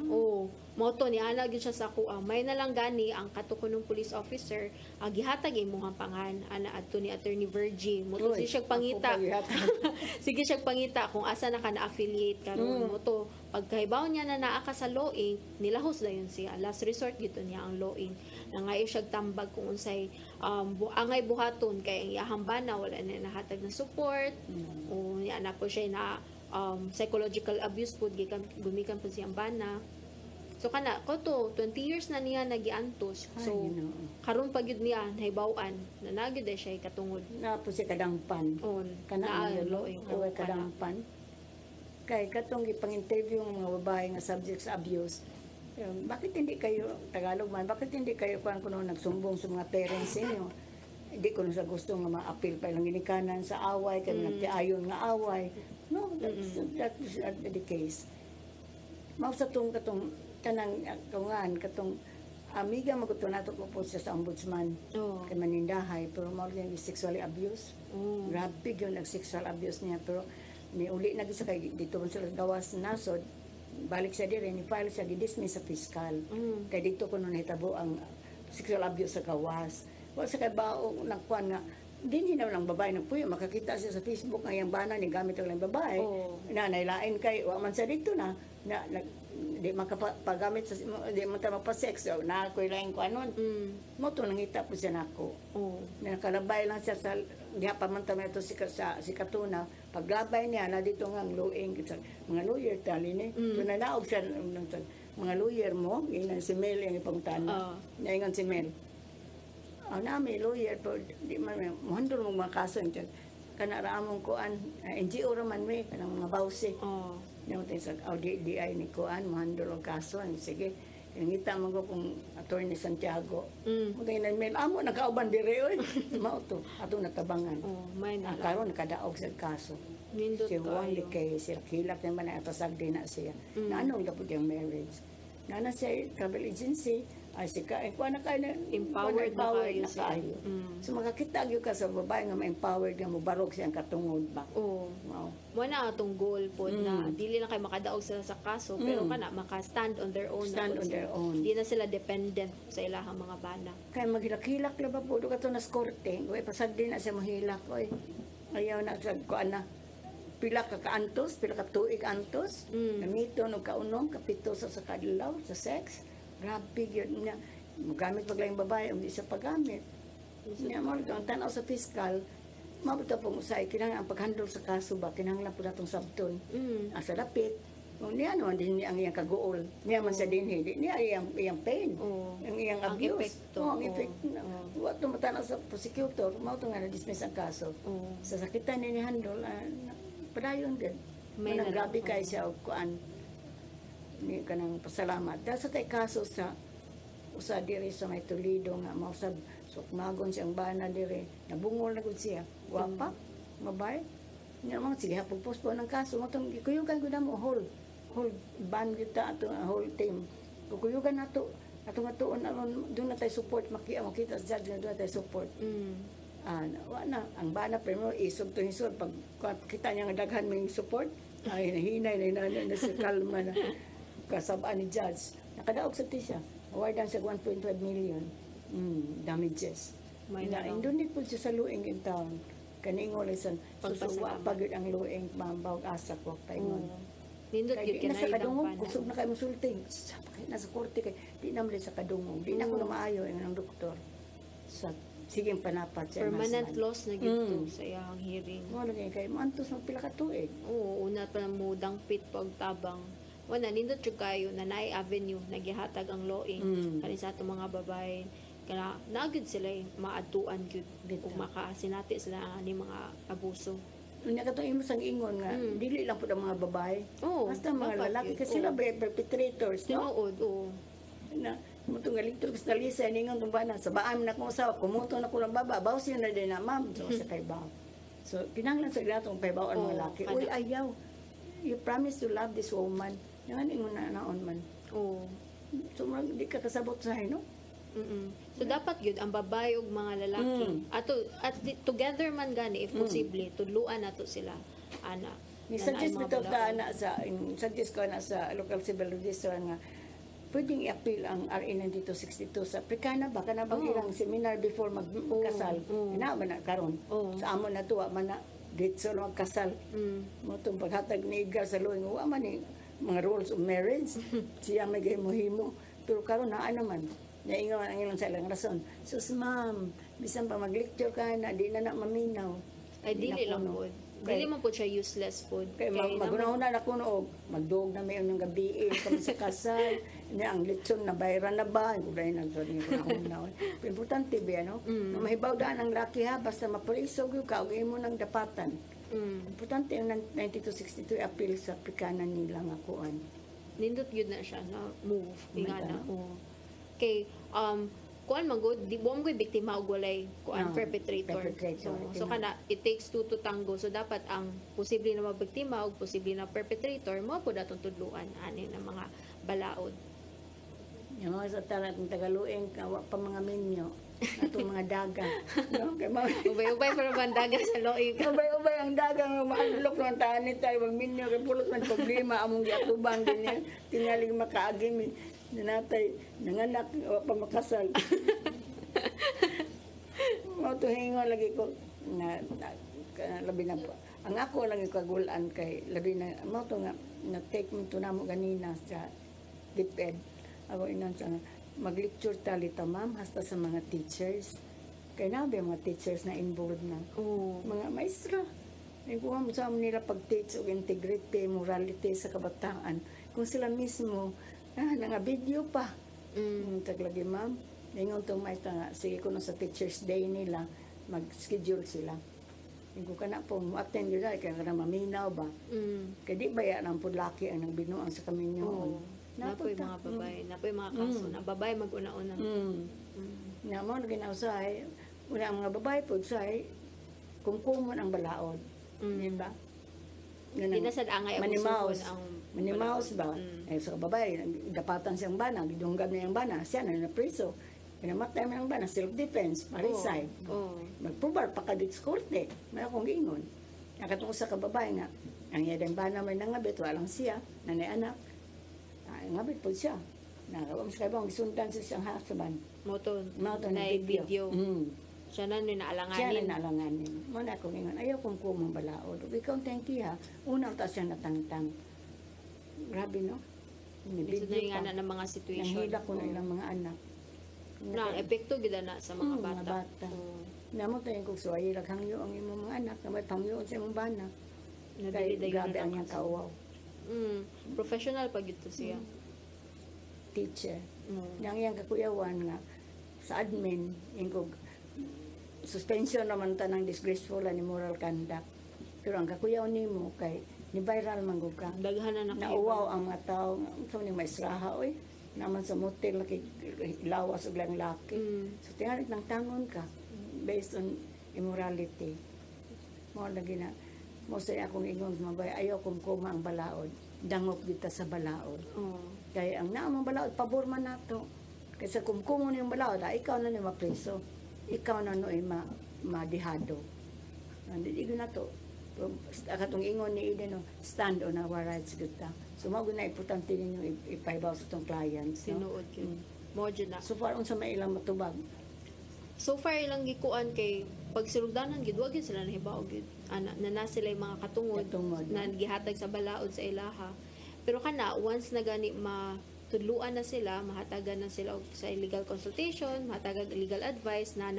Oh, mo to ni ana gyud siya sa kuha. May na lang gani ang katuko ng police officer gihatag imong pangan ana adto ni Attorney Virgie. Mo to siya pangita. Sige siya pangita kung asa na ka na-affiliate karon. Mo to pagkahibaw niya na naa ka sa loing, nilahos na yun siya. Last resort gito niya ang loing. Nangayo siya tambag kung unsay angay buhaton kay ang iyahang bana wala na nahatag ng support. O niya na po siya na psychological abuse po gumikan po siyang bana. So kana ko to 20 years na niya nagiantos. So karon pa gyud niya nahibaw-an na nagyud siya katungod na po siya kadangpan. Kana loing o kadangpan. Kay katong gipang-interview ng mga babae nga subject sa abuse. Bakit hindi kayo Tagalog man? Bakit hindi kayo kuno nagsumbong sa mga parents niyo? Hindi ko sa gusto nga ma-appeal pa lang ginikanan sa away kay nagtiayon nga away. No, that's not the case. Mao sa katong kanang katong amiga maguto nato ko po siya sa ombudsman kay Manindahay pero mao yung sexually abuse. Grabe yun nag-sexual abuse niya pero ni uli na gisa kay dito man sila gawas nasod balik sa dire ni file sa gidismiss sa fiscal. Kay dito ko nun hitabo ang sexual abuse sa gawas. Wa sa kay bao nagkuan nga din hinaw lang babae nagpuyo makakita siya sa Facebook nga yang bana ni gamit ang babae na nailain kay wa man sa dito na di makapagamit sa di man ta magpa-sex na ako ilain ko anon mo to nangita po siya nako nakalabay lang siya sa diha pa man ta meto si Katuna paglabay niya na dito nga ang luing mga lawyer tali ni so nanaog siya mga lawyer mo ingon si Mel ang ipangutana naingon si Mel nami lawyer pero di man mohandol mo mga kaso kana ra among kuan NGO ra man we kanang mga bawsi yung sa DI ni kuan mohandol og kaso sige ngita man ko kung Attorney Santiago magayon mail amo nakauban dire oy mao to atong natabangan karon nakadaog sa kaso si Juan de kay sila kilak naman ato sagdi na siya na anong gapud yung marriage nana siya travel agency ay sika kuan na kay empowered na kayo so makakita gyud ka sa babae nga ma-empowered nga mobarog siyang katungod ba mo na atong goal po na dili na kay makadaog sila sa kaso pero kana maka-stand on their own di na sila dependent sa ilahang mga bana kay maghilak-hilak la ba po do kato na korte oy pasagdi na siya mahilak oy ayaw na sa kuan na pila ka kaantos pila ka tuig antos namito no kaunong kapito sa kadlaw sa sex grabe yun niya magamit paglayong babae hindi siya paggamit niya mo ang tanaw sa fiscal mabuta pong usay kinahanglan ang paghandle sa kaso ba kinahanglan po natong sabton asa dapit niya naman din niya ang iyang kagool niya man sa dinhi niya iyang pain ang iyang abuse ang effect wa to matanaw sa prosecutor mao to nga na-dismiss ang kaso sa sakitan niya handle padayon din manang grabe kay siya og kuan ni kanang pasalamat dahil sa tay kaso sa usa diri sa may Toledo nga mausab sukmagon siyang bana diri nabungol na gud siya wapa mabay nya man sige hapos po ng kaso matong kuyugan gud mo whole ban kita ato whole team kuyugan nato atong atuon aron do na tay support makita sa judge nga do na tay support wa na ang bana primero isog to hisod pag kita niya nga daghan may support ay nahinay na sa kalma na kasabaan ni judge nakadaog sa tisya awardan sa 1.5 million damages na indunit po siya sa luing in town kaningol isan susuwa pagod ang luing mambawag asa ko paingon nindot gyud kinay kadungog kusog na kay musulting nasa korte kay di na sa kadungog di na ko na maayo ang doktor sa sige panapat sa permanent loss na gyud sa iyang hearing mo na kay mantos mo pila ka tuig una pa mo dangpit pag tabang wala nindot jud kayo na naay avenue nagihatag ang lawing kani sa ato mga babae kana naagid sila maadtuan gyud ug makasinati sila ani mga abuso unya kato imo sang ingon nga dili lang pud ang mga babae basta mga lalaki kasi sila perpetrators no na muto nga lingtod sa lisa ningon tong bana sa baam na ko usaw kumuto na ko lang baba baw siya na din na ma'am so sa kay baw so kinahanglan sa gatong paybaw ang mga lalaki uy ayaw you promise to love this woman yan ingon na naon man So, di ka kasabot sa no? So dapat yun ang babae ug mga lalaki together man gani if posible tudluan nato sila ana. Suggest bitaw ta na sa suggest ko na sa local civil registrar nga pwedeng i-appeal ang RA 9262 sa Africana baka na bang ilang seminar before magkasal. Ina man na karon. Sa amon na tuwa man na ditso na magkasal. Mo tong paghatag ni Edgar sa luwing wa man ni mga rules of marriage. Siya may gahimo-himo. Pero karon na ano man naingon ang ilang sa ilang rason. Sus ma'am, bisan pa mag-lecture ka na, di na maminaw. Ay, dili lang po. Dili man po siya useless po. Kaya magunahuna na ko noog, magduog na may unang gabi, kami sa kasal, niya ang lechon na bayaran na ba? Kulay na ito, hindi ko na. Pero importante ba, no? Mahibaw daan ang laki ha, basta mapulisog yung kaugay mo ng dapatan. Importante yung 9262 appeal sa Africana nila nga kuan. Nindot yun na siya na move. Ingana. Okay, kuan magod di mo koy biktima og walay kuan perpetrator. So kana it takes two to tango. So dapat ang posible na mabiktima og posible na perpetrator mo pud atong tudluan ani ng mga balaod. Yung mga sa talat ng Tagalueng kawa pa mga minyo atong mga daga. No? Kay ubay-ubay para bandaga sa loig. Ubay-ubay ang dagang mahalok ng tani tayo wag minyo kay pulot man problema among giatubang ganyan tingali makaagim nanatay nanganak o pamakasal. Mo to hingon lagi ko na labi na po. Ang ako lagi kagulan kay labi na mo to nga na take mo to namo ganina sa DepEd. Ako inon sa mag-lecture talita ma'am hasta sa mga teachers. Kay na ba mga teachers na involved na. Mga maestra. Ay kuha mo sa nila pag-teach og integrity, morality sa kabataan. Kung sila mismo nga video pa. Taglagi ma'am. Ngayon itong may nga, sige ko sa Teacher's Day nila, mag-schedule sila. Hindi ko ka na po, mo-attend yun dahil, kaya ka na maminaw ba? Kaya di ba yan ang pudlaki ang nagbinuang sa kami nyo? Napoy mga babae, napoy mga kaso, na babae mag-una-una. Nga mo, naginausay, una ang mga babae po, say, kung kumon ang balaod. Di ba? Hindi na sad angay ang Manimaus. ang Manimaus ba? Eh, sa babae, dapatan siyang bana, gidunggam niya yung bana, siya na napriso. Pinamatay mo yung bana, self-defense, parricide. Magpubar pa ka dito sa korte. May akong ingon. Nakatungkol sa kababae nga, ang yadang bana may nangabit, walang siya, nanay anak. Ngabit po siya. Nakawang sa kabang, gisundan sa siyang hasaban. Moto na video. Siya na naalanganin. Siya na naalanganin. Muna akong ingon, ayaw kong kumong balaod. Ikaw, thank you ha. Unang taas siya natangtang. Grabe, no? Bisa na yung anak ng mga situation. Nanghila ko na ilang mga anak. Na, epekto gila na sa mga bata. Namo tayo kong suwayi, laghangyo ang imong mga anak na may pangyoon sa imong bana. Kaya grabe ang iyang kauwaw. Professional pag ito siya. Teacher. Yang iyang kakuyawan nga, sa admin, yung suspension naman ta ng disgraceful and immoral conduct. Pero ang kakuyaw nimo kay ni viral manggug ka. Daghan na nauwaw ang mga tao, so ni maesraha oy, naman sa motel laki lawas og lang laki. So tingali nang tangon ka based on immorality. Mo lagi na mo say akong ingon mabay ayaw kung kuma ang balaod. Dangop kita sa balaod. Kaya ang naamang balaod pabor man nato. Kaysa kung kumo ni yung balaod, ikaw na ni mapreso. Ikaw na noy madihado. Hindi ko na to. Akatong ingon ni Eden, stand on our rights kita. So, mga na importante ninyo ipaibaw sa itong clients. Tinuod yun. Modyo na. So far, unsa may ilang matubag? So far, ilang gikuan kay pag silugdanan, gid sila nahibaw, gid. Na sila yung mga katungod na gihatag sa balaod sa ilaha. Pero kana, once na gani tudluan na sila, mahatagan na sila sa legal consultation, mahatagan legal advice na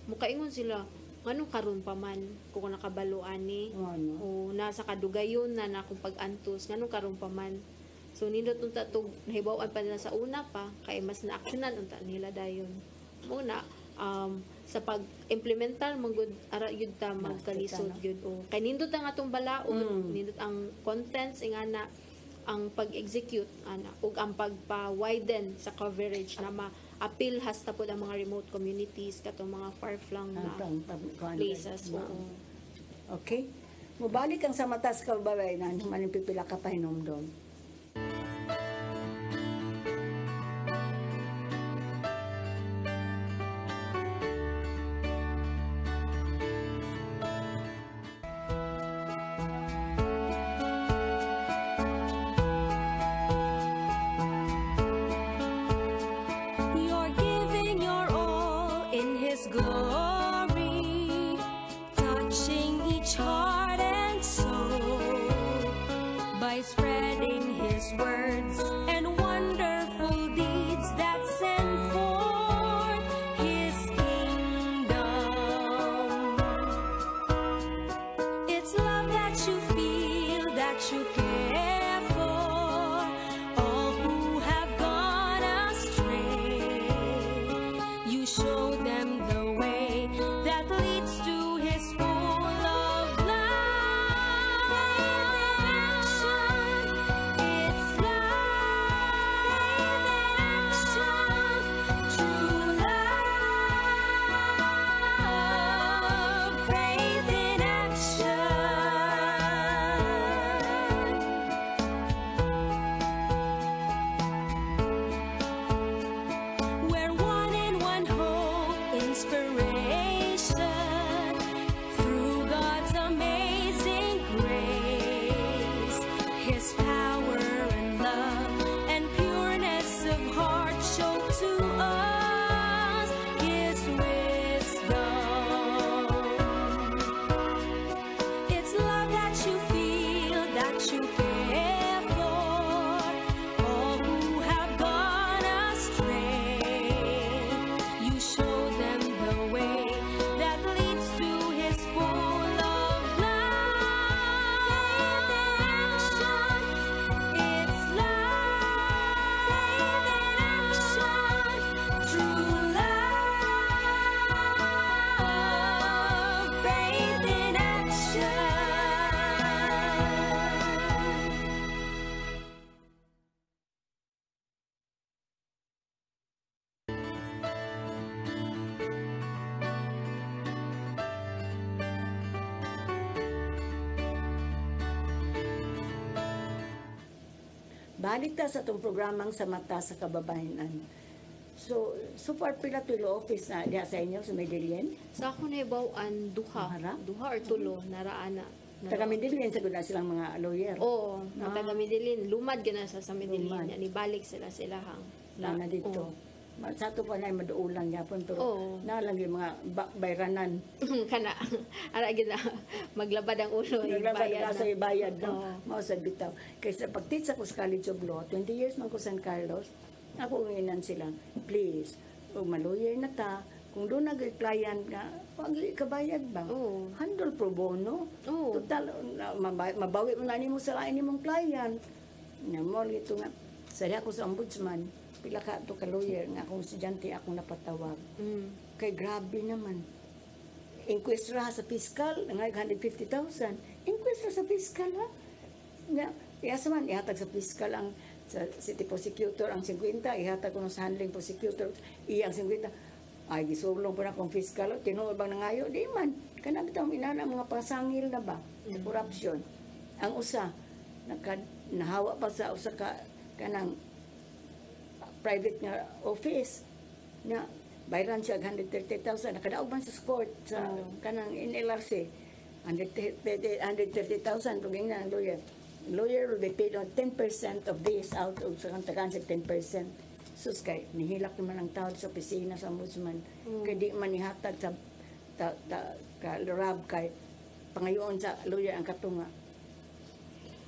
mukaingon sila, nganong karon pa man kung nakabaluan ni o nasa kadugayon na kung pag-antos, nganong karon pa man. So nindot unta to nahibawan pa nila sa una pa kay mas na-actionan unta nila dayon. Muna sa pag-implemental manggod ara yun ta magkalisod yun kay nindot ang atong balaod, nindot ang contents ingana ang pag-execute ug ang pagpa-widen sa coverage na ma-appeal hasta po ang mga remote communities katong mga far-flung na places. Okay. Mubalik ang sa matas kalbaray na manipipila ka pa hinomdom. glory, touching each heart and soul by spreading His words and wonderful deeds that send forth His kingdom. It's love that you feel, that you care for all who have gone astray. You show them the way that leads to His full of love. It's love, true love, faith in action. We're one in one hope, inspiration through God's amazing grace. His power and love and pureness of heart show to us His wisdom. It's love that you feel, that you care for all who have gone astray. You show them the way that leads to His full of love. It's love, true love, faith in action. Balik ta sa itong programang sa mata sa kababayanan. So far pila tulo office na diha sa inyo sa Medellin. Sa ako na ibawaan duha. Duha or tulo, naraan na. Taga Medellin sa guna silang mga lawyer. Oo, taga Medellin. Lumad gana sa Medellin. Lumad. Yan, ibalik sila hang. Na dito. Sa ato pa na maduulang yapon pero Oo. na lang yung mga bayranan. Kana, ara gina, maglabad ang ulo. Naglabad ibayad ka na. sa ibayad, no? Oo. Mao sa bitaw. Kaysa pag-teach ako sa College of Law, 20 years man ko San Carlos, ako unginan sila, please, kung malawyer na ta, kung doon nag-client nga, wag kabayad ba? Oo. Handle pro bono. Oo. Total, mabawi mo na ni mo sa lain ni mong client. Nga mo, ito nga, sari ako sa ombudsman, pila ka to ka lawyer, nga akong estudyante akong napatawag. Mm. Kay grabe naman. Inquest ra sa fiscal, nga 150,000. Inquest ra sa fiscal, ha? Nga, iyasa man, ihatag sa fiscal ang sa city prosecutor ang 50, ihatag ko sa handling prosecutor, iyang 50. Ay, gisulong po na kong fiscal, tinuod bang nangayo? Di man. Kanang itong inana mga pasangil na ba? Sa corruption. Ang usa, nahawa pa sa usa ka kanang private nga office na bayran siya 130,000 nakadaog man sa court sa kanang NLRC 130,000 kung na ang lawyer will be paid on 10% of this out of sa kantagan sa 10%. Sus kay nihilak naman ang tao sa opisina sa ombudsman kay di man ihatag sa rab kay pangayoon sa lawyer ang katunga.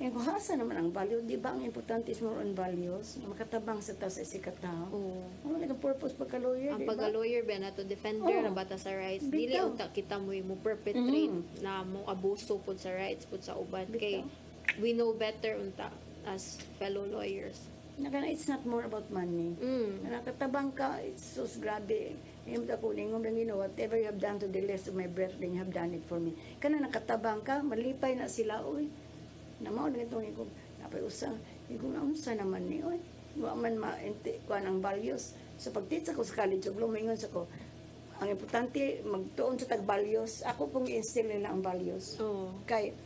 Yung kuhasa naman ang value, di ba ang importante is more on values, makatabang sa taas sa katao. Oo. Ano naging purpose pagka-lawyer, Ang di ba? pagka-lawyer ba na to defender Oo. na bata sa rights. Bitaw. Dili unta kita mo perpetrate na mo abuso pud sa rights pud sa uban kay we know better unta as fellow lawyers. It's not more about money. Nakatabang ka, it's so grabe. Yung ako, ningong lang whatever you have done to the less of my breath, then you have done it for me. Kana nakatabang ka, malipay na sila, uy. Namaw na itong ikong, napay usang, ikong naunsa naman ni, uy. Wa man kuan ang values. So pag-teach ako sa College of Law, maingon sa ko, ang importante, magtuon sa tag-values. Ako pong i-instill nila ang values. Kay,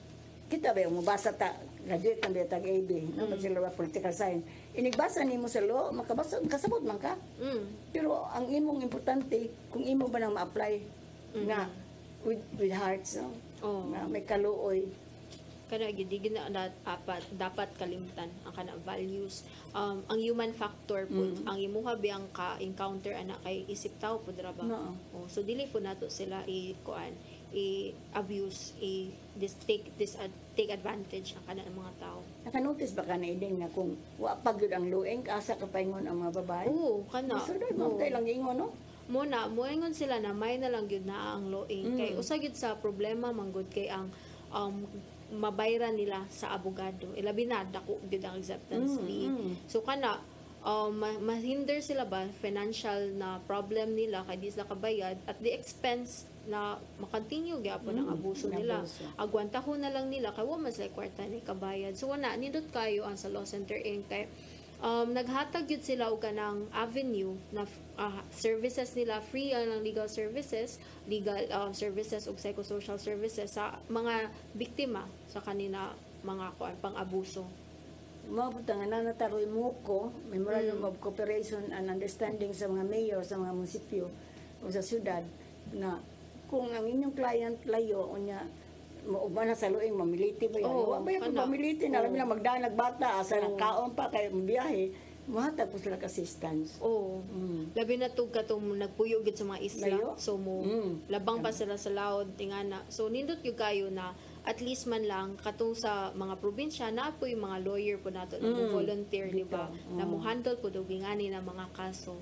kita ba yung mabasa ta, graduate ng biya tag-AB, no? Bachelor of Political Science. Inigbasa ni mo sa law, makabasa, kasabot man ka. Pero ang imong importante, kung imo ba nang ma-apply na with hearts, no? Na may kaluoy. kana gyud di gina dapat kalimtan ang kana values. Ang human factor po, ang imuha biyang ka encounter ana kay isip tao pud ra ba. Oh, so dili po nato sila i-abuse, take advantage ang kanang mga tao. Nakanotice ba ka na iding na kung wa pa gyud ang lueng asa ka paingon ang mga babae? Oo, kana. So mo kay lang ingon no? Muna, moingon sila na may na lang gyud na ang loing kay usa gyud sa problema manggod kay ang mabayran nila sa abogado. Ilabi na dako gyud ang acceptance fee. So kana mahinder sila ba financial na problem nila kay di sila kabayad at the expense na makontinue gyapon ang abuso nila. Agwantahon na lang nila kay wa man sila kwarta ni kabayad. So wala nindot kayo ang sa Law Center Inc. kay naghatag yun sila og kanang avenue na services nila, free ang legal services ug psychosocial services sa mga biktima sa kanina mga pang-abuso. Mabutang na nataroy mo ko, Memorandum of Cooperation and Understanding sa mga mayor, sa mga munisipyo o sa syudad na kung ang inyong client layo unya maugma na sa luing mamiliti ba yan? Wa ba yan mamiliti na alam na magdaan nagbata asa ng kaon pa kay biyahe mahatag po sila assistance. Labi na tug katong nagpuyo gid sa mga isla. Layo? So mo labang pa sila sa laod tingana. So nindot gyud kayo na at least man lang katong sa mga probinsya na po yung mga lawyer po nato na volunteer di ba na mo handle po og ingani na mga kaso.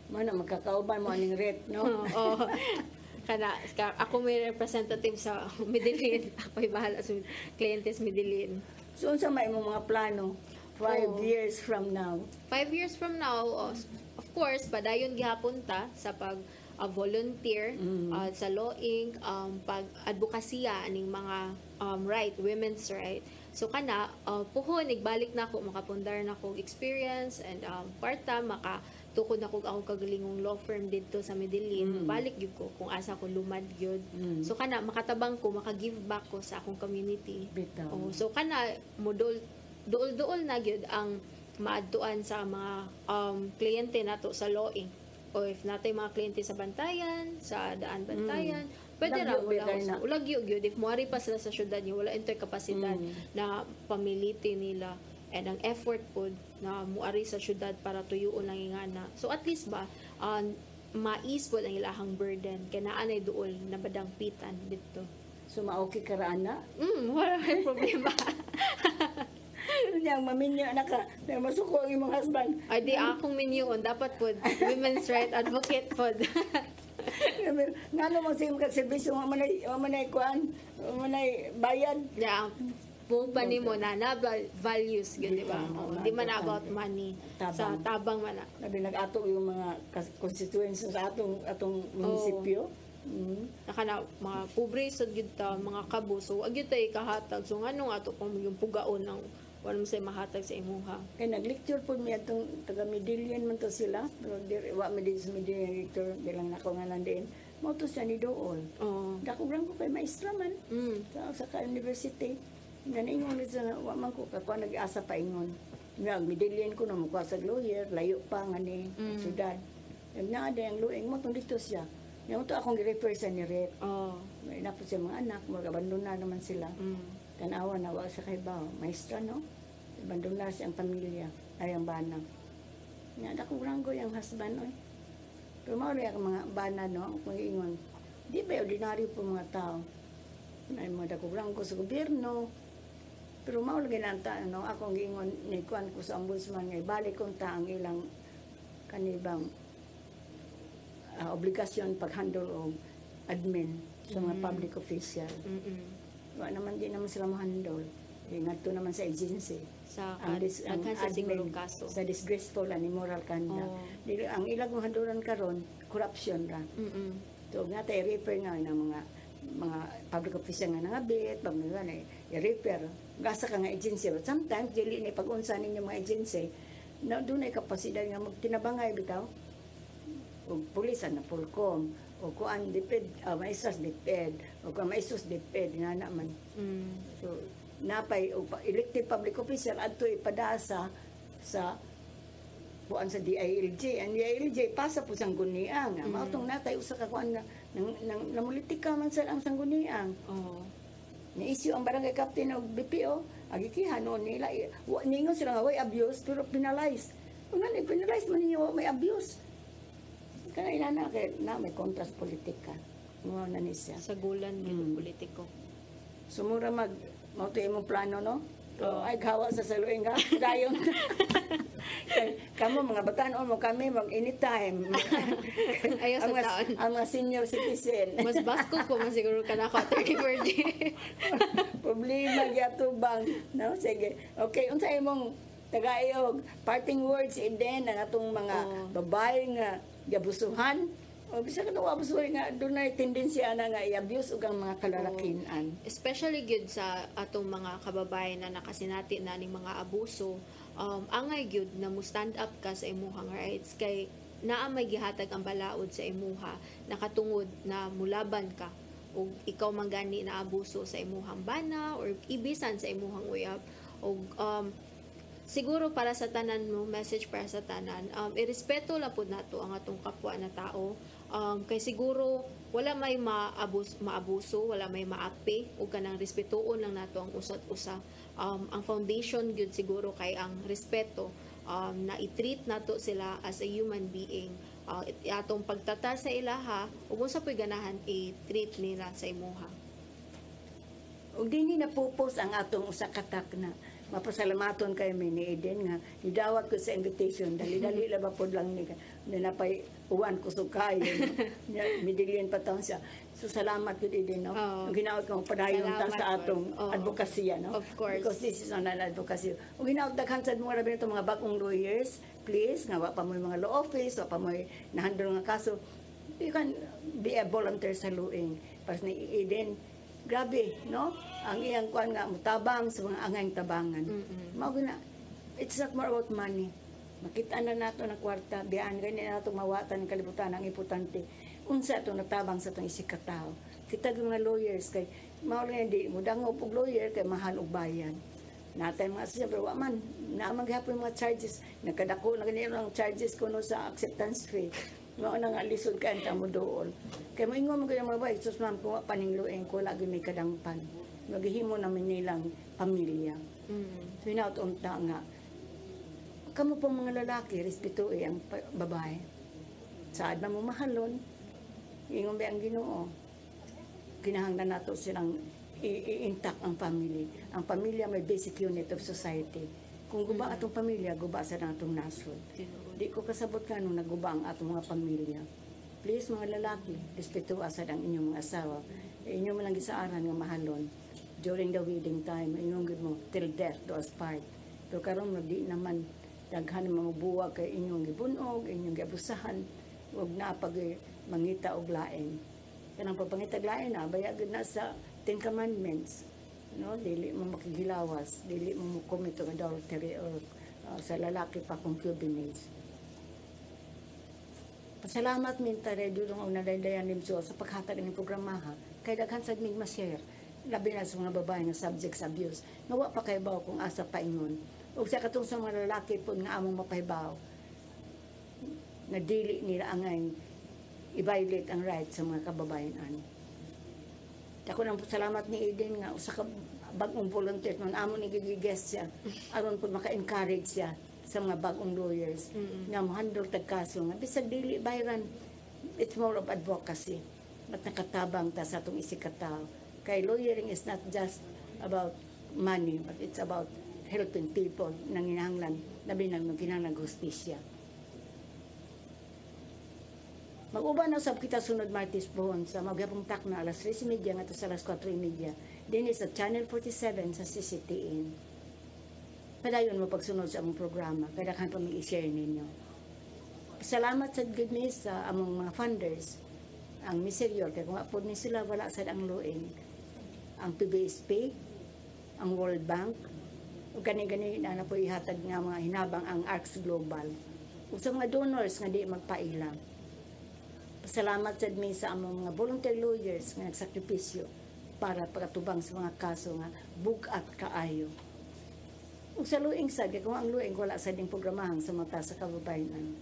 Mana magkakauban mo aning rate no? Ako may representative sa Medellin. Ako'y bahala sa clientes Medellin. So, unsa may imong mga plano 5 years from now? 5 years from now, of course, padayon gihapon ta sa pag volunteer sa Law Inc. Pag-advokasya aning mga women's right. So kana puhon igbalik na ako makapundar na ko experience and parta tukod na ko ako kagalingong law firm dito sa Medellin, balik gyud ko kung asa ko lumad gyud. So kana makatabang ko, maka-give back ko sa akong community. So kana modul duol na gyud ang maadtuan sa mga kliyente nato sa Law Inc. O if natay mga kliyente sa Bantayan, sa Daan Bantayan, pwede ra wala ulagyo gyud if moari pa sila sa syudad niyo wala entay kapasidad na pamiliti nila. And ang effort po na muari sa syudad para tuyuon lang ingana. So at least ba, mais po ang ilahang burden. Kaya naanay dool na badangpitan dito. So maoki ka ra ana? Wala may problema. Yang maminyo anak ka, na masuko ang imong husband. Ay di akong minyoon. Dapat po, women's right advocate po. Ngano mo sa imong serbisyo, manay kuan, manay bayad. Yeah. Kung pa nimo na values gyud di ba? Di man about money. Sa tabang man. Labi nag-ato yung mga constituents sa atong munisipyo. Nakana mga pobre sad gyud ta mga kabo. So agyud tay kahatag. So nganong ato pang yung pugaon ng wala mo say mahatag sa imuha. Kay nag-lecture po mi atong taga Medellin man to sila. Pero wa mi din sa Medellin lecture bilang nako nga nandiin. Mo to siya ni dool. Dako ko kay maestra man. Sa university. Naningon sa wa man ko kako nag-asa pa ingon. Nga Medellin ko na mukha sa lawyer, layo pa nga ni syudad. Na ang lueng mo tong dito siya. Nga to akong gi-refer sa ni Rep. May na po siya mga anak, mag-abandona naman sila. Tanawa na wa sa kay bawo, maestra no. Abandona siya ang pamilya, ay ang bana. Nga dako rango yung husband oy. Pero mao ang mga bana no, kung ingon. Di ba ordinary po mga tao. Ay mga dako rango sa gobyerno. Pero mao lagi nanta ano akong giingon ni kuan ko sa ombudsman nga balik ko ta ang ilang kanibang obligasyon pag-handle og admin sa mga public official. Wa naman din naman sila mo-handle. Ngadto naman sa agency. Sa admin kaso. Sa disgraceful and immoral conduct. Ang ilang handulan karon corruption ra. So nga tay refer nga ng mga public official nga nangabit, pag nga i-repair, gasa ka nga agency. But sometimes, dili ni pag-unsa ninyo mga agency, na doon ay kapasidad nga magtinabangay bitaw. O pulisan na pulkom, o kuan diped, maestras diped, o kuan maestros diped, nga naman. So, napay, elected public official, adto ipadasa sa kuan sa DILG. Ang DILG, pasa po sang guniang. Mautong natay, usa ka kuan nga, namulitika man sa ang sangguniang. Ni-issue ang barangay captain og BPO, agikihan noon nila. Ningon sila nga, way abuse, pero penalize. Kung nga penalize man niyo, may abuse. Kaya inana, kaya na may kontras politika. Mga na niya. Sa gulan ng politiko. Sumura mauto imong plano, no? Ay, gawa sa saluing ka. Dayon. Kamo, mga bataan mo kami, anytime. Ayaw sa taon. Ang mga senior citizen. Mas basko ko, mas siguro ka na ako, Attorney Virgie. Problema, gyatubang. No? Sige. Okay, unsa imong tagayog, parting words, Eden, ang atong mga babae nga gabusuhan. O bisa ka nawa abusuhan nga, doon na tendensya na nga i-abuse ug ang mga kalalakinan. Especially good sa atong mga kababayan na nakasinati na ning mga abuso, angay gyud na mo stand up ka sa imuhang rights kay naa may gihatag ang balaod sa imuha nakatungod na mulaban ka o ikaw manggani na abuso sa imuhang bana or ibisan sa imuhang uyab o siguro para sa tanan mo, message para sa tanan, irespeto lang po nato ang atong kapwa na tao. Kay siguro wala may maabuso, wala may maapi, o kanang respetoon lang nato ang usat-usa. Ang foundation gyud siguro kay ang respeto, na i-treat nato sila as a human being. Atong pagtata sa ilaha, ug unsa po'y ganahan i-treat nila sa imuha. Ug dinhi na pupos ang atong usa ka takna. Mapasalamaton kay mi ni Eden nga nidawat ko sa invitation dali-dali la ba pod lang ni napay uwan ko sukay midilin pa taon siya. So salamat gud Eden, no. Ginaot ko padayon ta sa atong advokasya, no. Of course. Because this is on an advocacy. Ug ginaot daghan sad mga rabi nito mga bagong lawyers, please nga wa pa mo mga law office, wa pa mo nahandle nga kaso. You can be a volunteer sa luing. Pas ni Eden, grabe, no? Ang iyang kuan nga mutabang sa mga angay tabangan. Mao gina, it's not more about money. Makita na nato na kwarta, biyaan gani nato mawatan ng kalibutan ang importante. Unsa to natabang sa tong isig ka tawo. Kita gyud mga lawyers kay mao lang di mo dangop og lawyer kay mahal og bayan. Natay mga siya pero wa man na maghapon mga charges, nagkadako na ganito ang charges kuno sa acceptance fee. Mao na nga lisod ka ang tamo doon. Kaya moingon mo kaya mga babae, sus ma'am, kung paningluin ko, lagi may kadangpan. Maghihimo namin nilang pamilya. So, unta nga. Kamu pong mga lalaki, respetuin ang babae. Saad na mo mahalon, ingon ba ang Ginoo. Kinahanglan nato silang i-intact ang family. Ang pamilya may basic unit of society. Kung guba atong pamilya, guba sa atong nasod. Di ko kasabot ka nung naguba ang atong mga pamilya. Please mga lalaki, respeto asad ang inyong mga asawa. Inyo mo lang gisaaran nga mahalon. During the wedding time, inyong gud mo, till death do us part. Pero karon mo di naman daghan mga buwag kay inyong gibunog, inyong giabusahan, ug napag mangita og lain. Kanang pagpangita og lain na bayag na sa 10 Commandments. No, dili mo makigilawas, dili mo commit og adultery or sa lalaki pa concubinage. Pasalamat minta radio ng unadaydayan nimso sa paghatag ng programa ha. Kay daghan sad mig ma-share. Labi na sa mga babae nga subjects abuse. Nawa pa kay baw kung asa paingon. Ug sa katong sa mga lalaki pod nga among mapahibaw. Na dili nila angay i-violate ang rights sa mga kababayan. Ako nang salamat ni Eden nga usa ka bagong volunteer non amo ni gigiguest siya aron pud maka-encourage siya sa mga bagong lawyers nga mo-handle tag kaso nga bisag dili bayran. It's more of advocacy. Mat nakatabang ta sa atong isig ka tawo. Kay lawyering is not just about money, but it's about helping people nang hinahanglan labi na magkinahanglan hustisya. Mag-uban na sab kita sunod Martes pohon sa magyapong takna alas 3:30 ngadto sa alas 4:30 dinhi sa Channel 47 sa CCTN. Padayon mo pagsunod sa among programa kay daghan pa mi i-share ninyo. Salamat sa goodness sa among mga funders. Ang miseryor kay kung apod ni sila wala sad ang luing. Ang PBSP, ang World Bank, ug gani-gani na po ihatag nga mga hinabang ang ARCS Global. Ug sa mga donors nga di magpailang. Salamat sad mi sa among mga volunteer lawyers nga nagsakripisyo para pagtubang sa mga kaso nga bugat kaayo. Ug sa luing sad kay kung ang luing wala sad ding programahan sa mata sa kababayan.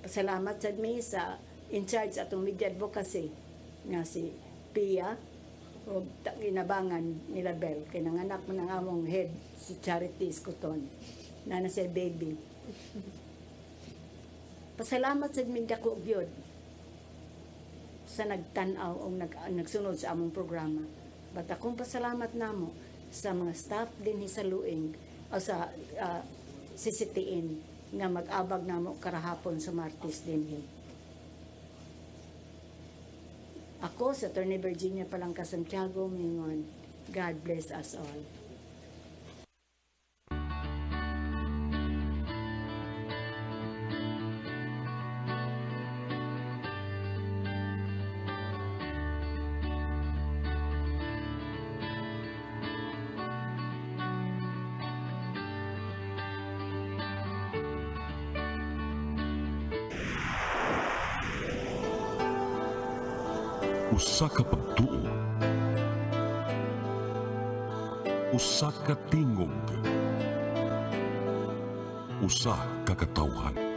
Pasalamat sad mi sa in charge atong media advocacy nga si Pia o ginabangan nila Bel kay nanganak man ang among head si Charity Escoton na siya baby. Pasalamat sa mindako gyud sa nagtan-aw o nagsunod sa among programa. But akong pasalamat namo sa mga staff din sa Luing o sa CCTN nga mag-abag namo karahapon sa Martes din. Ako sa Attorney Virginia Palangka Santiago mingon, God bless us all. Usa ka pagtuo, usa ka tingog, usa ka katawhan.